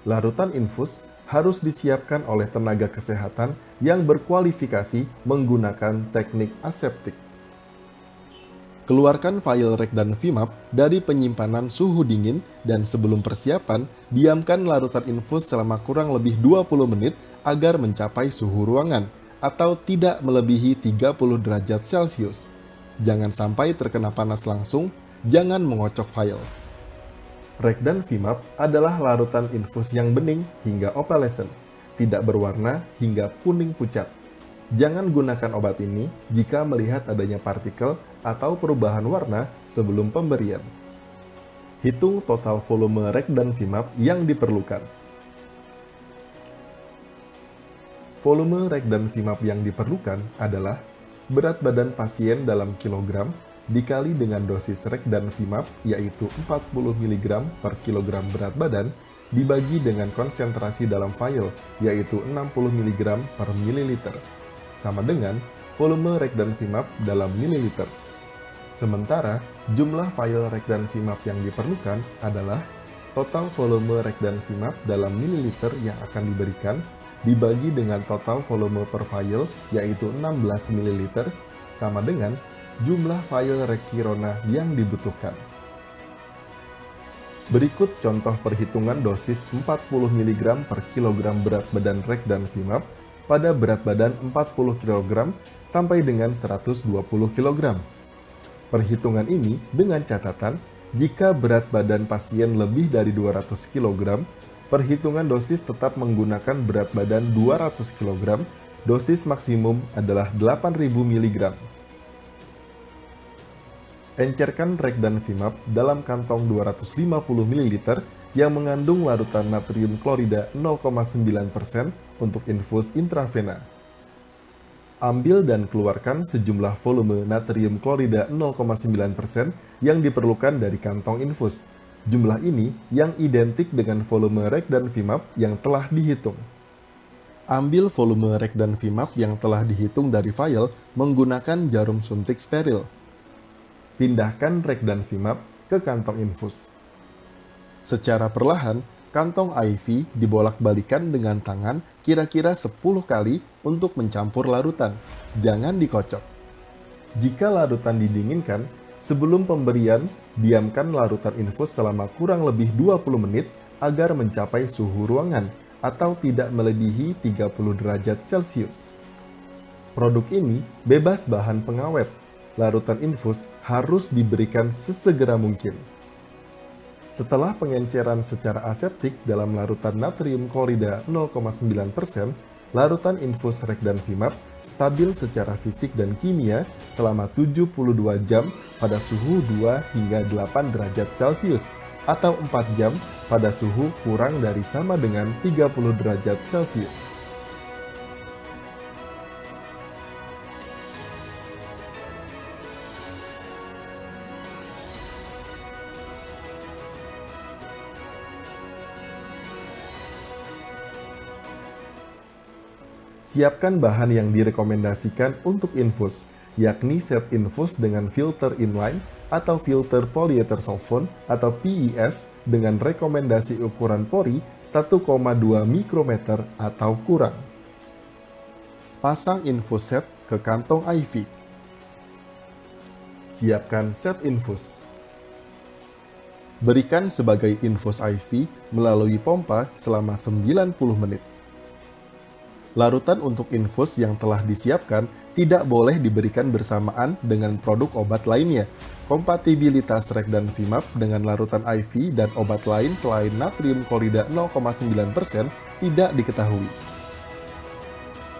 Larutan infus harus disiapkan oleh tenaga kesehatan yang berkualifikasi menggunakan teknik aseptik. Keluarkan file Rekdanvimab dari penyimpanan suhu dingin dan sebelum persiapan, diamkan larutan infus selama kurang lebih 20 menit agar mencapai suhu ruangan atau tidak melebihi 30 derajat Celcius. Jangan sampai terkena panas langsung, jangan mengocok file. Rekdanvimab adalah larutan infus yang bening hingga opalescent, tidak berwarna hingga kuning pucat. Jangan gunakan obat ini jika melihat adanya partikel atau perubahan warna sebelum pemberian. Hitung total volume Rekdanvimab yang diperlukan. Volume Rekdanvimab yang diperlukan adalah berat badan pasien dalam kilogram dikali dengan dosis Rekdanvimab yaitu 40 mg per kilogram berat badan dibagi dengan konsentrasi dalam vial yaitu 60 mg per mililiter, sama dengan volume Rekdanvimab dalam mililiter. Sementara, jumlah vial Rekdanvimab yang diperlukan adalah total volume Rekdanvimab dalam mililiter yang akan diberikan dibagi dengan total volume per vial yaitu 16 ml sama dengan jumlah vial Rekirona yang dibutuhkan. Berikut contoh perhitungan dosis 40 mg per kilogram berat badan Rekdanvimab pada berat badan 40 kg sampai dengan 120 kg. Perhitungan ini dengan catatan jika berat badan pasien lebih dari 200 kg, perhitungan dosis tetap menggunakan berat badan 200 kg, dosis maksimum adalah 8000 mg. Encerkan Rekdanvimab dalam kantong 250 ml yang mengandung larutan natrium klorida 0,9% untuk infus intravena. Ambil dan keluarkan sejumlah volume natrium klorida 0,9% yang diperlukan dari kantong infus. Jumlah ini yang identik dengan volume Rekdanvimab yang telah dihitung. Ambil volume Rekdanvimab yang telah dihitung dari vial menggunakan jarum suntik steril. Pindahkan Rekdanvimab ke kantong infus. Secara perlahan, kantong IV dibolak-balikan dengan tangan kira-kira 10 kali untuk mencampur larutan. Jangan dikocok. Jika larutan didinginkan, sebelum pemberian, diamkan larutan infus selama kurang lebih 20 menit agar mencapai suhu ruangan atau tidak melebihi 30 derajat Celcius. Produk ini bebas bahan pengawet. Larutan infus harus diberikan sesegera mungkin. Setelah pengenceran secara aseptik dalam larutan natrium klorida 0,9%, larutan infus Rekdanvimab stabil secara fisik dan kimia selama 72 jam pada suhu 2 hingga 8 derajat Celcius atau 4 jam pada suhu kurang dari sama dengan 30 derajat Celcius. Siapkan bahan yang direkomendasikan untuk infus, yakni set infus dengan filter inline atau filter polyether sulfone atau PES dengan rekomendasi ukuran pori 1,2 mikrometer atau kurang. Pasang infus set ke kantong IV. Siapkan set infus. Berikan sebagai infus IV melalui pompa selama 90 menit. Larutan untuk infus yang telah disiapkan tidak boleh diberikan bersamaan dengan produk obat lainnya. Kompatibilitas Rekdanvimab dengan larutan IV dan obat lain selain natrium klorida 0,9% tidak diketahui.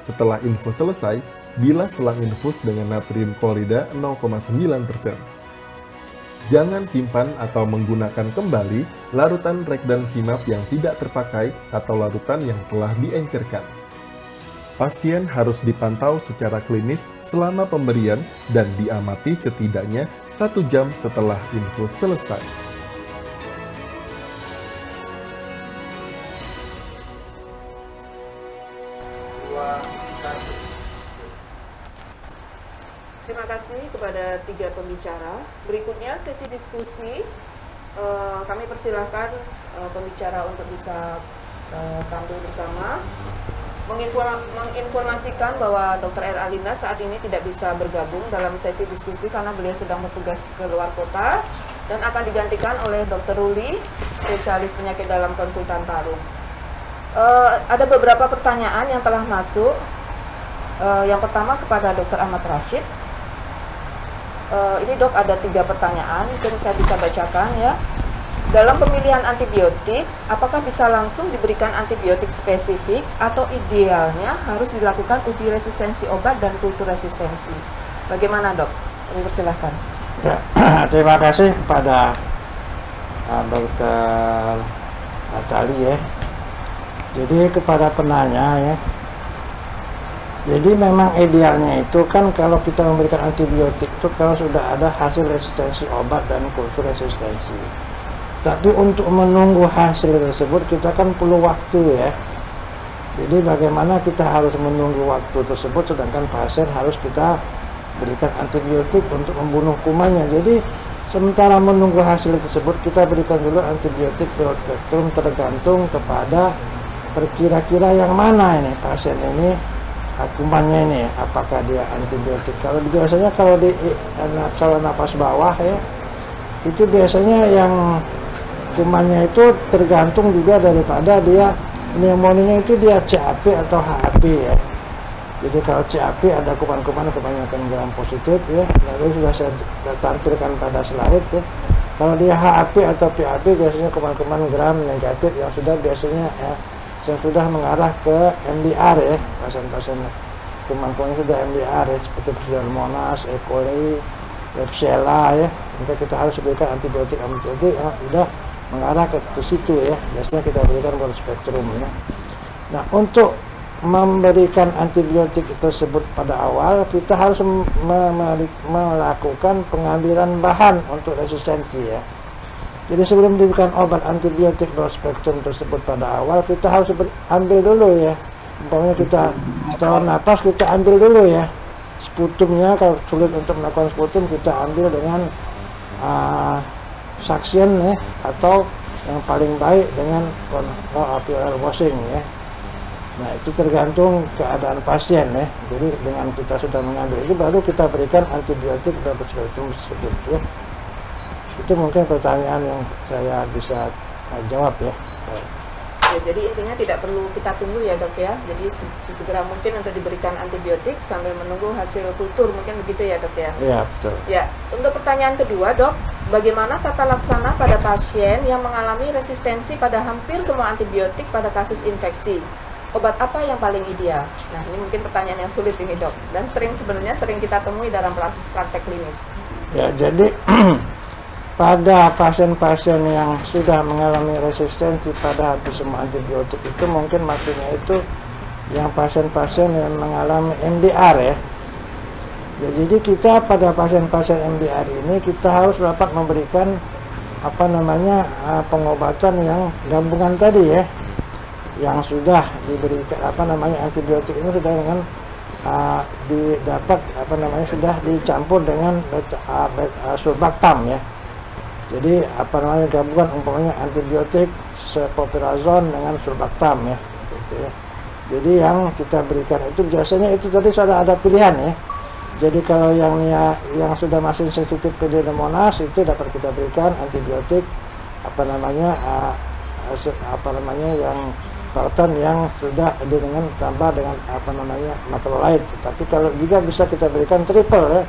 Setelah infus selesai, bilas selang infus dengan natrium klorida 0,9%. Jangan simpan atau menggunakan kembali larutan Rekdanvimab yang tidak terpakai atau larutan yang telah diencerkan. Pasien harus dipantau secara klinis selama pemberian dan diamati setidaknya 1 jam setelah infus selesai. Terima kasih kepada 3 pembicara. Berikutnya sesi diskusi. Kami persilahkan pembicara untuk bisa tampil bersama. Menginformasikan bahwa Dr. R. Alinda saat ini tidak bisa bergabung dalam sesi diskusi karena beliau sedang bertugas ke luar kota dan akan digantikan oleh Dr. Ruli, spesialis penyakit dalam konsultan paru. Ada beberapa pertanyaan yang telah masuk. Yang pertama kepada Dr. Ahmad Rashid. Ini dok, ada 3 pertanyaan, mungkin saya bisa bacakan ya. Dalam pemilihan antibiotik, apakah bisa langsung diberikan antibiotik spesifik atau idealnya harus dilakukan uji resistensi obat dan kultur resistensi? Bagaimana dok? Kami persilahkan. Ya, terima kasih kepada Dr. Natali ya. Jadi kepada penanya ya. Jadi memang idealnya itu kan kalau kita memberikan antibiotik itu kalau sudah ada hasil resistensi obat dan kultur resistensi. Tapi untuk menunggu hasil tersebut kita kan perlu waktu ya. Jadi bagaimana kita harus menunggu waktu tersebut sedangkan pasien harus kita berikan antibiotik untuk membunuh kumannya. Jadi sementara menunggu hasil tersebut kita berikan dulu antibiotik broad spectrum tergantung kepada kira-kira yang mana ini pasien ini kumannya ini, apakah dia antibiotik. Kalau biasanya kalau napas bawah ya, itu biasanya yang kumannya itu tergantung juga daripada dia pneumonia itu dia CAP atau HAP ya. Jadi kalau CAP ada kuman-kuman kebanyakan gram positif ya, lalu sudah saya tampilkan pada slide ya. Kalau dia HAP atau PAP biasanya kuman-kuman gram negatif yang sudah biasanya ya, yang sudah mengarah ke MDR ya, pasien-pasien kuman-kuman sudah MDR ya, seperti Pseudomonas, E. coli, Klebsiella ya, maka kita harus berikan antibiotik yang sudah mengarah ke situ ya, biasanya kita berikan broad spectrum ya. Nah, untuk memberikan antibiotik tersebut pada awal kita harus melakukan pengambilan bahan untuk resistensi ya. Jadi sebelum diberikan obat antibiotik broad spectrum tersebut pada awal, kita harus ambil dulu ya. Umpamanya kita setelah napas kita ambil dulu ya. Sputumnya, kalau sulit untuk melakukan sputum kita ambil dengan suction ya, atau yang paling baik dengan arterial washing ya. Nah, itu tergantung keadaan pasien ya. Jadi dengan kita sudah mengambil itu baru kita berikan antibiotik broad spectrum tersebut ya. Itu mungkin pertanyaan yang saya bisa jawab ya. Ya, jadi intinya tidak perlu kita tunggu ya dok ya. Jadi sesegera mungkin untuk diberikan antibiotik sambil menunggu hasil kultur, mungkin begitu ya dok ya. Iya betul. Ya, untuk pertanyaan kedua dok, bagaimana tata laksana pada pasien yang mengalami resistensi pada hampir semua antibiotik pada kasus infeksi? Obat apa yang paling ideal? Nah, ini mungkin pertanyaan yang sulit ini dok, dan sebenarnya sering kita temui dalam praktek klinis. Ya, jadi pada pasien-pasien yang sudah mengalami resistensi pada hampir semua antibiotik itu mungkin maksudnya itu yang pasien-pasien yang mengalami MDR ya. Ya, jadi kita pada pasien-pasien MDR ini kita harus dapat memberikan pengobatan yang gabungan tadi ya, yang sudah diberikan antibiotik ini sudah dengan sudah dicampur dengan sulbactam ya. Jadi gabungan umpamanya antibiotik cefoperazone dengan sulbactam ya, gitu ya. Jadi yang kita berikan itu biasanya itu tadi sudah ada pilihan ya. Jadi kalau yang sudah masih sensitif Pseudomonas itu dapat kita berikan antibiotik yang parutan yang sudah dengan tambah dengan macrolide. Tapi kalau juga bisa kita berikan triple ya,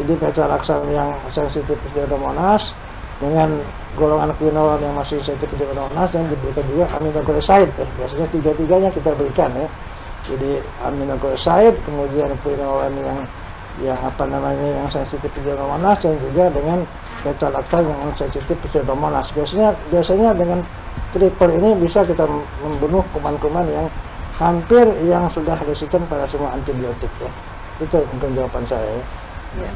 jadi beta-laksan yang sensitif Pseudomonas dengan golongan quinolone yang masih sensitif Pseudomonas, yang diberikan juga aminoglycoside ya. Biasanya tiga-tiganya kita berikan ya. Jadi aminoglycoside, kemudian quinolone yang sensitif Pseudomonas, dan juga dengan beta-laksan yang sensitif Pseudomonas. Biasanya dengan triple ini bisa kita membunuh kuman-kuman yang hampir yang sudah resisten pada semua antibiotik ya. Itu mungkin jawaban saya ya. Ya.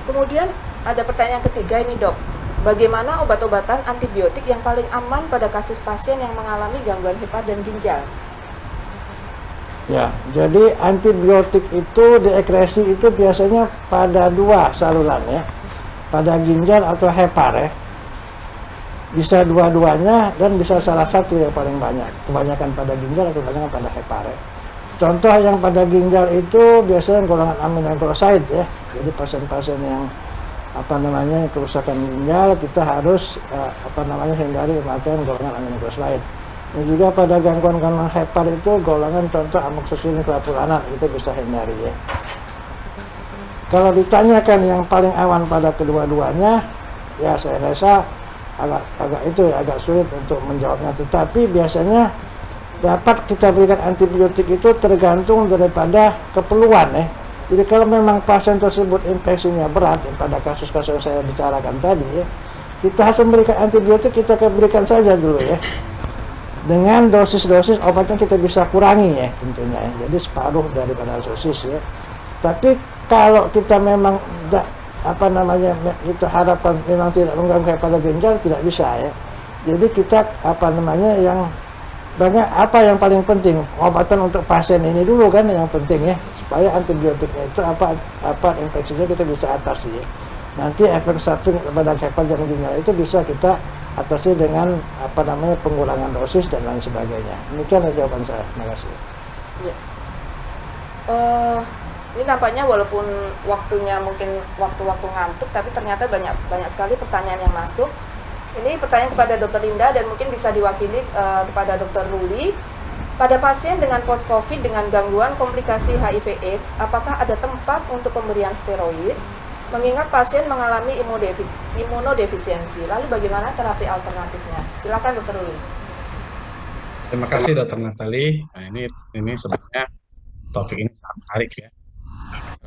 Kemudian ada pertanyaan ketiga ini, Dok. Bagaimana obat-obatan antibiotik yang paling aman pada kasus pasien yang mengalami gangguan hepar dan ginjal? Ya, jadi antibiotik itu diekresi itu biasanya pada dua saluran ya, pada ginjal atau hepar ya. Bisa dua-duanya dan bisa salah satu yang paling banyak. Kebanyakan pada ginjal atau kebanyakan pada hepar ya. Contoh yang pada ginjal itu biasanya golongan aminoglycoside ya. Jadi pasien-pasien yang kerusakan ginjal, kita harus hindari pemakaian golongan aminoglycoside. Dan juga pada gangguan-gangguan hepar itu golongan contoh amoxicillin clavulanat itu bisa hindari ya. Kalau ditanyakan yang paling aman pada kedua-duanya, ya saya rasa agak sulit untuk menjawabnya. Tetapi biasanya dapat kita berikan antibiotik itu tergantung daripada keperluan ya. Jadi kalau memang pasien tersebut infeksinya berat pada kasus-kasus yang saya bicarakan tadi ya, kita harus memberikan antibiotik, kita berikan saja dulu ya. Dengan dosis-dosis obatnya kita bisa kurangi ya tentunya ya. Jadi separuh daripada dosis ya. Tapi kalau kita memang kita harapkan memang tidak mengganggu pada ginjal, tidak bisa ya. Jadi kita yang banyak yang paling penting obatan untuk pasien ini dulu kan yang penting ya, supaya antibiotiknya itu infeksinya kita bisa atasi ya. Nanti efek samping pada hepar dan ginjal itu bisa kita atasi dengan pengurangan dosis dan lain sebagainya. Demikian jawaban saya. Terima kasih. Ya. Ini nampaknya walaupun waktunya mungkin waktu-waktu ngantuk, tapi ternyata banyak sekali pertanyaan yang masuk. Ini pertanyaan kepada Dr. Linda dan mungkin bisa diwakili kepada Dr. Ruli. Pada pasien dengan post-COVID dengan gangguan komplikasi HIV/AIDS, apakah ada tempat untuk pemberian steroid? Mengingat pasien mengalami imunodefisiensi, lalu bagaimana terapi alternatifnya? Silakan Dr. Ruli. Terima kasih Dr. Natali. Nah, ini sebenarnya topik ini sangat menarik ya.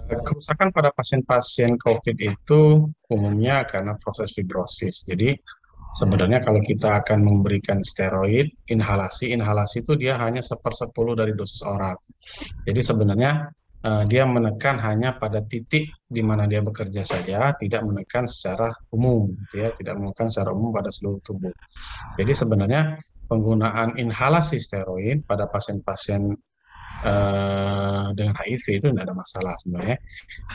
Kerusakan pada pasien-pasien COVID itu umumnya karena proses fibrosis. Jadi sebenarnya kalau kita akan memberikan steroid, inhalasi itu dia hanya 1/10 dari dosis oral. Jadi sebenarnya dia menekan hanya pada titik di mana dia bekerja saja, tidak menekan secara umum, gitu ya, tidak menekan secara umum pada seluruh tubuh. Jadi sebenarnya penggunaan inhalasi steroid pada pasien-pasien dengan HIV itu tidak ada masalah sebenarnya.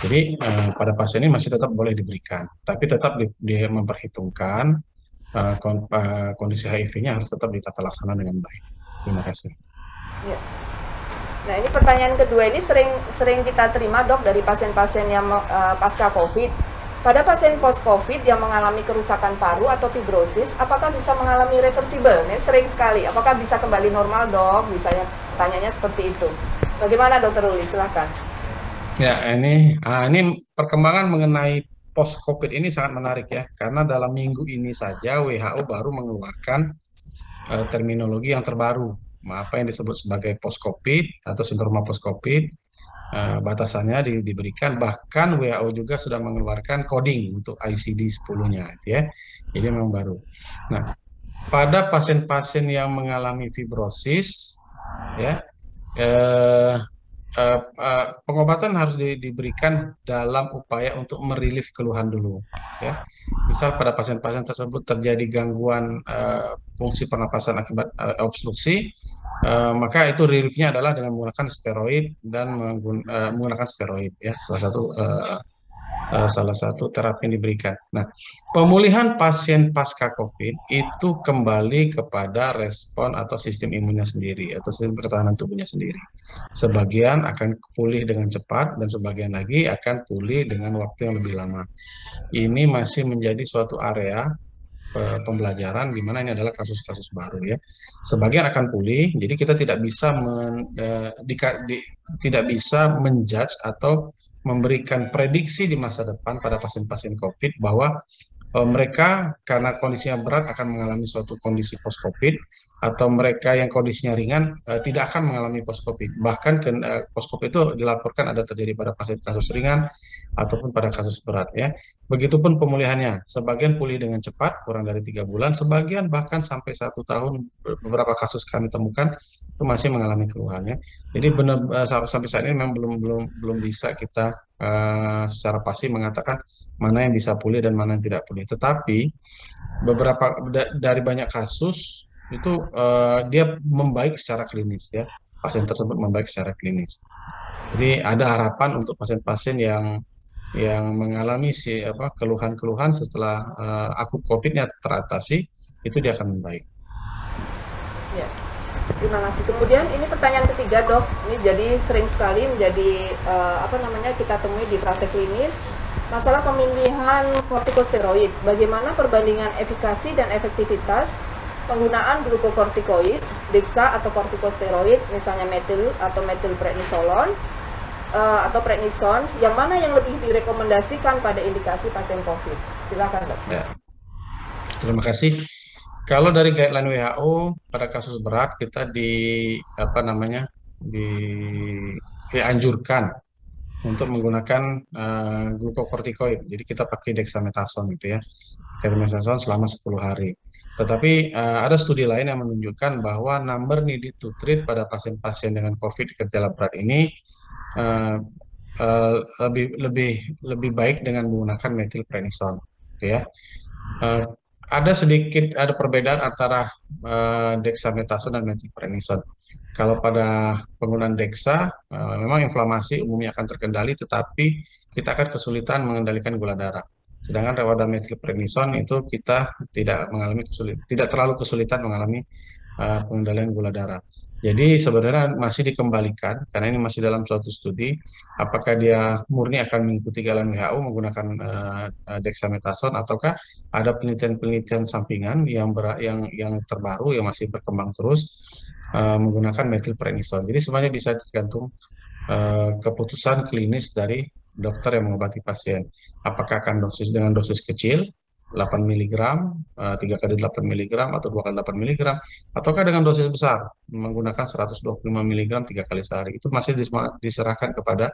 Jadi pada pasien ini masih tetap boleh diberikan, tapi tetap dia memperhitungkan kondisi HIV-nya harus tetap ditata laksana dengan baik. Terima kasih. Ya. Nah, ini pertanyaan kedua ini sering kita terima, Dok, dari pasien-pasien yang pasca COVID. Pada pasien post-COVID yang mengalami kerusakan paru atau fibrosis, apakah bisa mengalami reversible? Ini sering sekali. Apakah bisa kembali normal, Dok? Misalnya tanyanya seperti itu. Bagaimana, Dr. Ruli? Silakan. Ya, ini perkembangan mengenai post-COVID ini sangat menarik ya, karena dalam minggu ini saja WHO baru mengeluarkan terminologi yang terbaru, apa yang disebut sebagai post-COVID atau sindroma post-COVID. Batasannya diberikan, bahkan WHO juga sudah mengeluarkan coding untuk ICD-10-nya ya. Jadi memang baru. Nah, pada pasien-pasien yang mengalami fibrosis ya, pengobatan harus diberikan dalam upaya untuk merelief keluhan dulu ya. Misal pada pasien-pasien tersebut terjadi gangguan fungsi pernapasan akibat obstruksi, maka itu reliefnya adalah dengan menggunakan steroid dan menggunakan steroid ya, salah satu terapi yang diberikan. Nah, pemulihan pasien pasca COVID itu kembali kepada respon atau sistem imunnya sendiri atau sistem pertahanan tubuhnya sendiri. Sebagian akan pulih dengan cepat dan sebagian lagi akan pulih dengan waktu yang lebih lama. Ini masih menjadi suatu area pembelajaran, di mana ini adalah kasus-kasus baru ya. Sebagian akan pulih, jadi kita tidak bisa tidak bisa menjudge atau memberikan prediksi di masa depan pada pasien-pasien COVID bahwa mereka karena kondisinya berat akan mengalami suatu kondisi post-COVID, atau mereka yang kondisinya ringan tidak akan mengalami post-COVID. Bahkan post-COVID itu dilaporkan ada terjadi pada pasien kasus ringan ataupun pada kasus berat ya. Begitupun pemulihannya, sebagian pulih dengan cepat kurang dari 3 bulan, sebagian bahkan sampai 1 tahun. Beberapa kasus kami temukan itu masih mengalami keluhan ya. Jadi benar sampai saat ini memang belum bisa kita secara pasti mengatakan mana yang bisa pulih dan mana yang tidak pulih. Tetapi beberapa dari banyak kasus itu dia membaik secara klinis ya. Pasien tersebut membaik secara klinis. Jadi ada harapan untuk pasien-pasien yang mengalami keluhan-keluhan setelah akut COVID-nya teratasi, itu dia akan membaik. Ya. Terima kasih. Kemudian ini pertanyaan ketiga, Dok. Ini jadi sering sekali menjadi kita temui di praktek klinis, masalah pemilihan kortikosteroid. Bagaimana perbandingan efikasi dan efektivitas penggunaan glukokortikoid, dexa atau kortikosteroid, misalnya metil atau metilprednisolon atau prednison, yang mana yang lebih direkomendasikan pada indikasi pasien COVID? Silakan, Dok. Ya. Terima kasih. Kalau dari guideline WHO pada kasus berat kita dianjurkan untuk menggunakan glukokortikoid. Jadi kita pakai dexamethasone gitu ya. Dexamethasone selama 10 hari. Tetapi ada studi lain yang menunjukkan bahwa number needed to treat pada pasien-pasien dengan COVID gejala berat ini lebih baik dengan menggunakan metilprednison, gitu ya. Ada perbedaan antara dexamethasone dan metilprednison. Kalau pada penggunaan dexa, memang inflamasi umumnya akan terkendali, tetapi kita akan kesulitan mengendalikan gula darah. Sedangkan pada metilprednison itu kita tidak terlalu kesulitan mengalami pengendalian gula darah. Jadi sebenarnya masih dikembalikan, karena ini masih dalam suatu studi, apakah dia murni akan mengikuti guideline WHO menggunakan dexamethasone, ataukah ada penelitian-penelitian sampingan yang terbaru yang masih berkembang terus menggunakan metilprednison. Jadi semuanya bisa tergantung keputusan klinis dari dokter yang mengobati pasien. Apakah akan dengan dosis kecil, 8 mg, 3 kali 8 mg, atau 2 kali 8 mg, ataukah dengan dosis besar, menggunakan 125 mg 3 kali sehari. Itu masih diserahkan kepada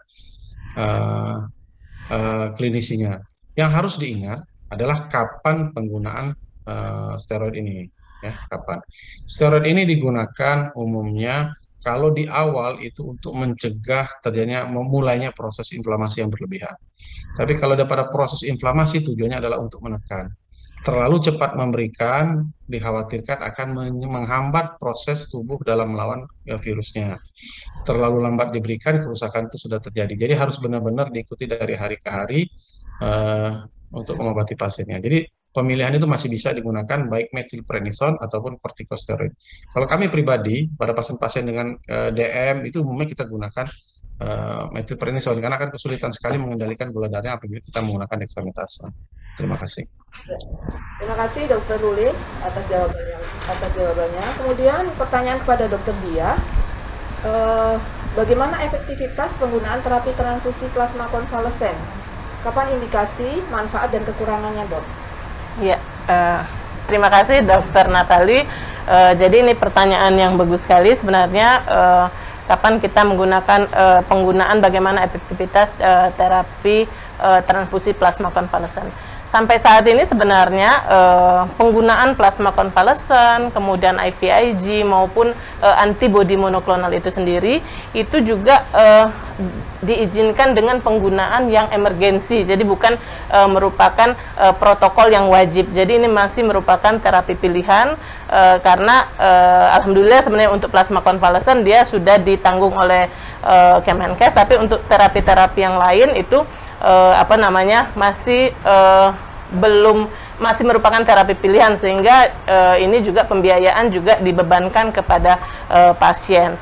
klinisinya. Yang harus diingat adalah kapan penggunaan steroid ini. Ya, kapan? Steroid ini digunakan umumnya kalau di awal itu untuk mencegah mulainya proses inflamasi yang berlebihan. Tapi kalau pada proses inflamasi tujuannya adalah untuk menekan. Terlalu cepat memberikan dikhawatirkan akan menghambat proses tubuh dalam melawan virusnya. Terlalu lambat diberikan, kerusakan itu sudah terjadi. Jadi harus benar-benar diikuti dari hari ke hari untuk mengobati pasiennya. Jadi pemilihan itu masih bisa digunakan baik metilprednison ataupun kortikosteroid. Kalau kami pribadi, pada pasien-pasien dengan DM itu umumnya kita gunakan metilprednison, karena akan kesulitan sekali mengendalikan gula darahnya apabila kita menggunakan dexamethasone. Terima kasih. Terima kasih Dr. Ruli atas jawabannya. Kemudian pertanyaan kepada Dr. Dia, bagaimana efektivitas penggunaan terapi transfusi plasma konvalesen? Kapan indikasi, manfaat, dan kekurangannya, Dok? Ya, terima kasih Dr. Natali. Jadi ini pertanyaan yang bagus sekali sebenarnya. Kapan kita menggunakan penggunaan bagaimana efektivitas terapi transfusi plasma konvalesen? Sampai saat ini sebenarnya penggunaan plasma konvalesen, kemudian IVIG maupun antibodi monoklonal itu sendiri itu juga diizinkan dengan penggunaan yang emergensi. Jadi bukan merupakan protokol yang wajib. Jadi ini masih merupakan terapi pilihan karena alhamdulillah sebenarnya untuk plasma konvalesen dia sudah ditanggung oleh Kemenkes, tapi untuk terapi-terapi yang lain itu masih merupakan terapi pilihan, sehingga ini juga pembiayaan juga dibebankan kepada pasien.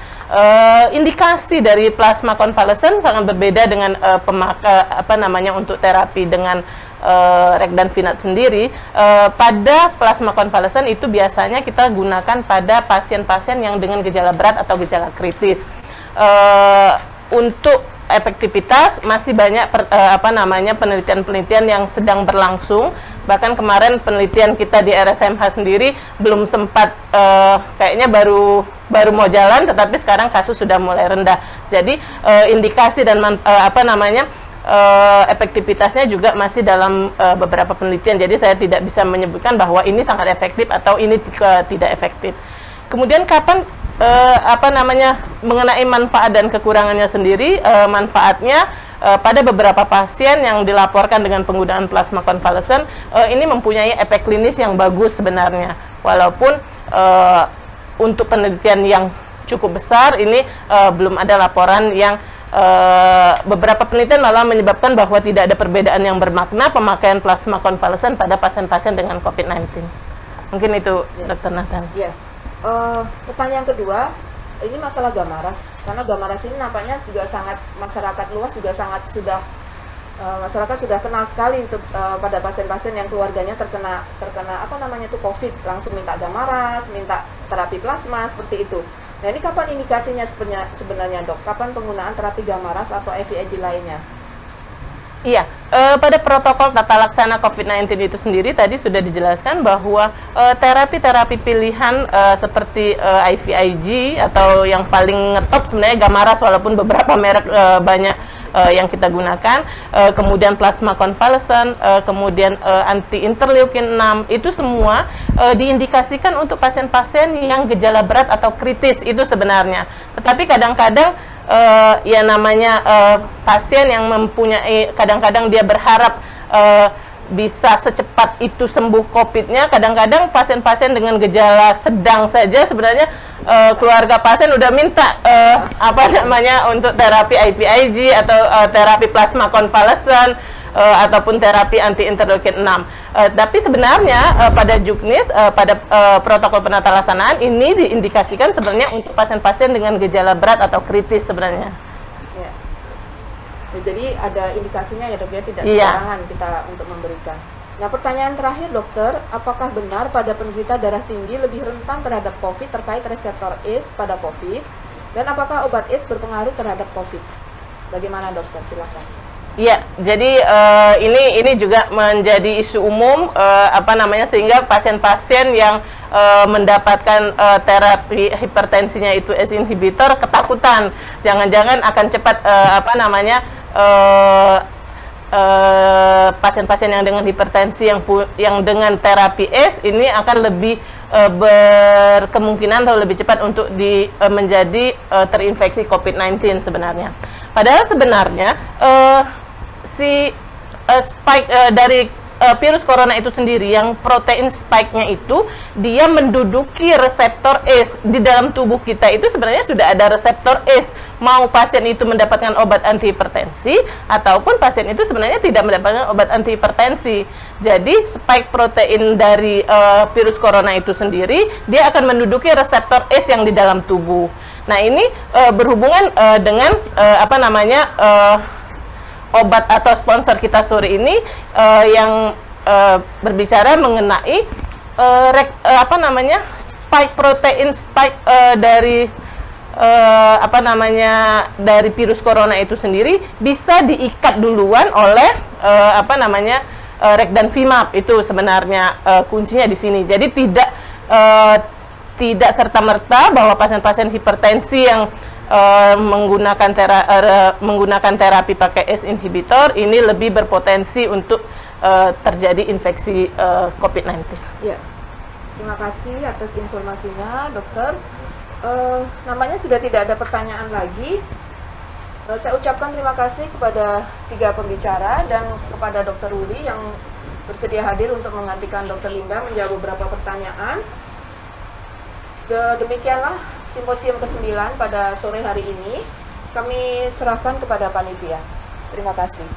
Indikasi dari plasma konvalesen sangat berbeda dengan untuk terapi dengan Rek dan Vinap sendiri, pada plasma konvalesen itu biasanya kita gunakan pada pasien-pasien yang dengan gejala berat atau gejala kritis. Untuk efektivitas masih banyak penelitian-penelitian yang sedang berlangsung. Bahkan kemarin penelitian kita di RSMH sendiri belum sempat, kayaknya baru mau jalan, tetapi sekarang kasus sudah mulai rendah. Jadi indikasi dan efektivitasnya juga masih dalam beberapa penelitian. Jadi saya tidak bisa menyebutkan bahwa ini sangat efektif atau ini tidak efektif. Kemudian kapan mengenai manfaat dan kekurangannya sendiri, manfaatnya pada beberapa pasien yang dilaporkan dengan penggunaan plasma konvalesen ini mempunyai efek klinis yang bagus sebenarnya, walaupun untuk penelitian yang cukup besar ini belum ada laporan yang beberapa penelitian malah menyebabkan bahwa tidak ada perbedaan yang bermakna pemakaian plasma konvalesen pada pasien-pasien dengan COVID-19. Mungkin itu, Dr. Nathan. Ya. Pertanyaan kedua, ini masalah Gamaras, karena Gamaras ini nampaknya juga sangat, masyarakat luas juga sangat masyarakat sudah kenal sekali untuk pada pasien-pasien yang keluarganya terkena COVID, langsung minta Gamaras, minta terapi plasma seperti itu. Nah, ini kapan indikasinya sebenarnya, Dok? Kapan penggunaan terapi Gamaras atau IVIG lainnya? Iya, pada protokol tata laksana COVID-19 itu sendiri tadi sudah dijelaskan bahwa terapi-terapi pilihan seperti IVIG atau yang paling ngetop sebenarnya Gamaras, walaupun beberapa merek banyak yang kita gunakan, kemudian plasma konvalesen, kemudian anti-interleukin 6, itu semua diindikasikan untuk pasien-pasien yang gejala berat atau kritis itu sebenarnya. Tetapi kadang-kadang pasien yang mempunyai, kadang-kadang dia berharap bisa secepat itu sembuh COVID-nya. Kadang-kadang pasien-pasien dengan gejala sedang saja sebenarnya keluarga pasien udah minta untuk terapi IVIG atau terapi plasma konvalesen ataupun terapi anti-interleukin 6. Tapi sebenarnya pada juknis, pada protokol penata laksanaan ini diindikasikan sebenarnya untuk pasien-pasien dengan gejala berat atau kritis sebenarnya. Ya. Jadi ada indikasinya ya, Dok, ya, tidak sembarangan kita untuk memberikan. Nah, pertanyaan terakhir, Dokter, apakah benar pada penderita darah tinggi lebih rentan terhadap COVID terkait reseptor ACE pada COVID? Dan apakah obat ACE berpengaruh terhadap COVID? Bagaimana, Dokter? Silakan. Ya, jadi ini juga menjadi isu umum sehingga pasien-pasien yang mendapatkan terapi hipertensinya itu ACE inhibitor ketakutan, jangan-jangan akan cepat pasien-pasien yang dengan hipertensi yang dengan terapi ACE ini akan lebih berkemungkinan atau lebih cepat untuk menjadi terinfeksi COVID-19 sebenarnya. Padahal sebenarnya spike dari virus corona itu sendiri, yang protein spike-nya itu dia menduduki reseptor ACE di dalam tubuh kita. Itu sebenarnya sudah ada reseptor ACE, mau pasien itu mendapatkan obat antihipertensi ataupun pasien itu sebenarnya tidak mendapatkan obat antihipertensi. Jadi spike protein dari virus corona itu sendiri dia akan menduduki reseptor ACE yang di dalam tubuh. Nah, ini berhubungan dengan obat atau sponsor kita sore ini yang berbicara mengenai spike protein spike dari dari virus corona itu sendiri bisa diikat duluan oleh Regdanvimab. Itu sebenarnya kuncinya di sini. Jadi tidak serta-merta bahwa pasien-pasien hipertensi yang menggunakan terapi pakai ACE inhibitor ini lebih berpotensi untuk terjadi infeksi COVID-19. Ya, terima kasih atas informasinya, Dokter. Namanya sudah tidak ada pertanyaan lagi. Saya ucapkan terima kasih kepada 3 pembicara dan kepada Dokter Uli yang bersedia hadir untuk menggantikan Dokter Linda menjawab beberapa pertanyaan. Demikianlah simposium ke-9 pada sore hari ini. Kami serahkan kepada panitia. Terima kasih.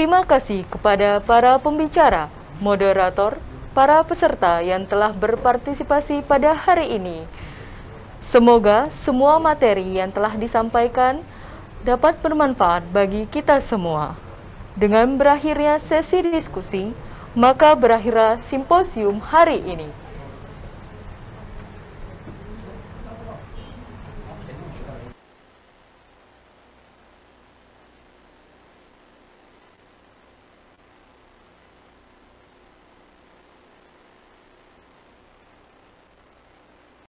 Terima kasih kepada para pembicara, moderator, para peserta yang telah berpartisipasi pada hari ini. Semoga semua materi yang telah disampaikan dapat bermanfaat bagi kita semua. Dengan berakhirnya sesi diskusi, maka berakhirlah simposium hari ini.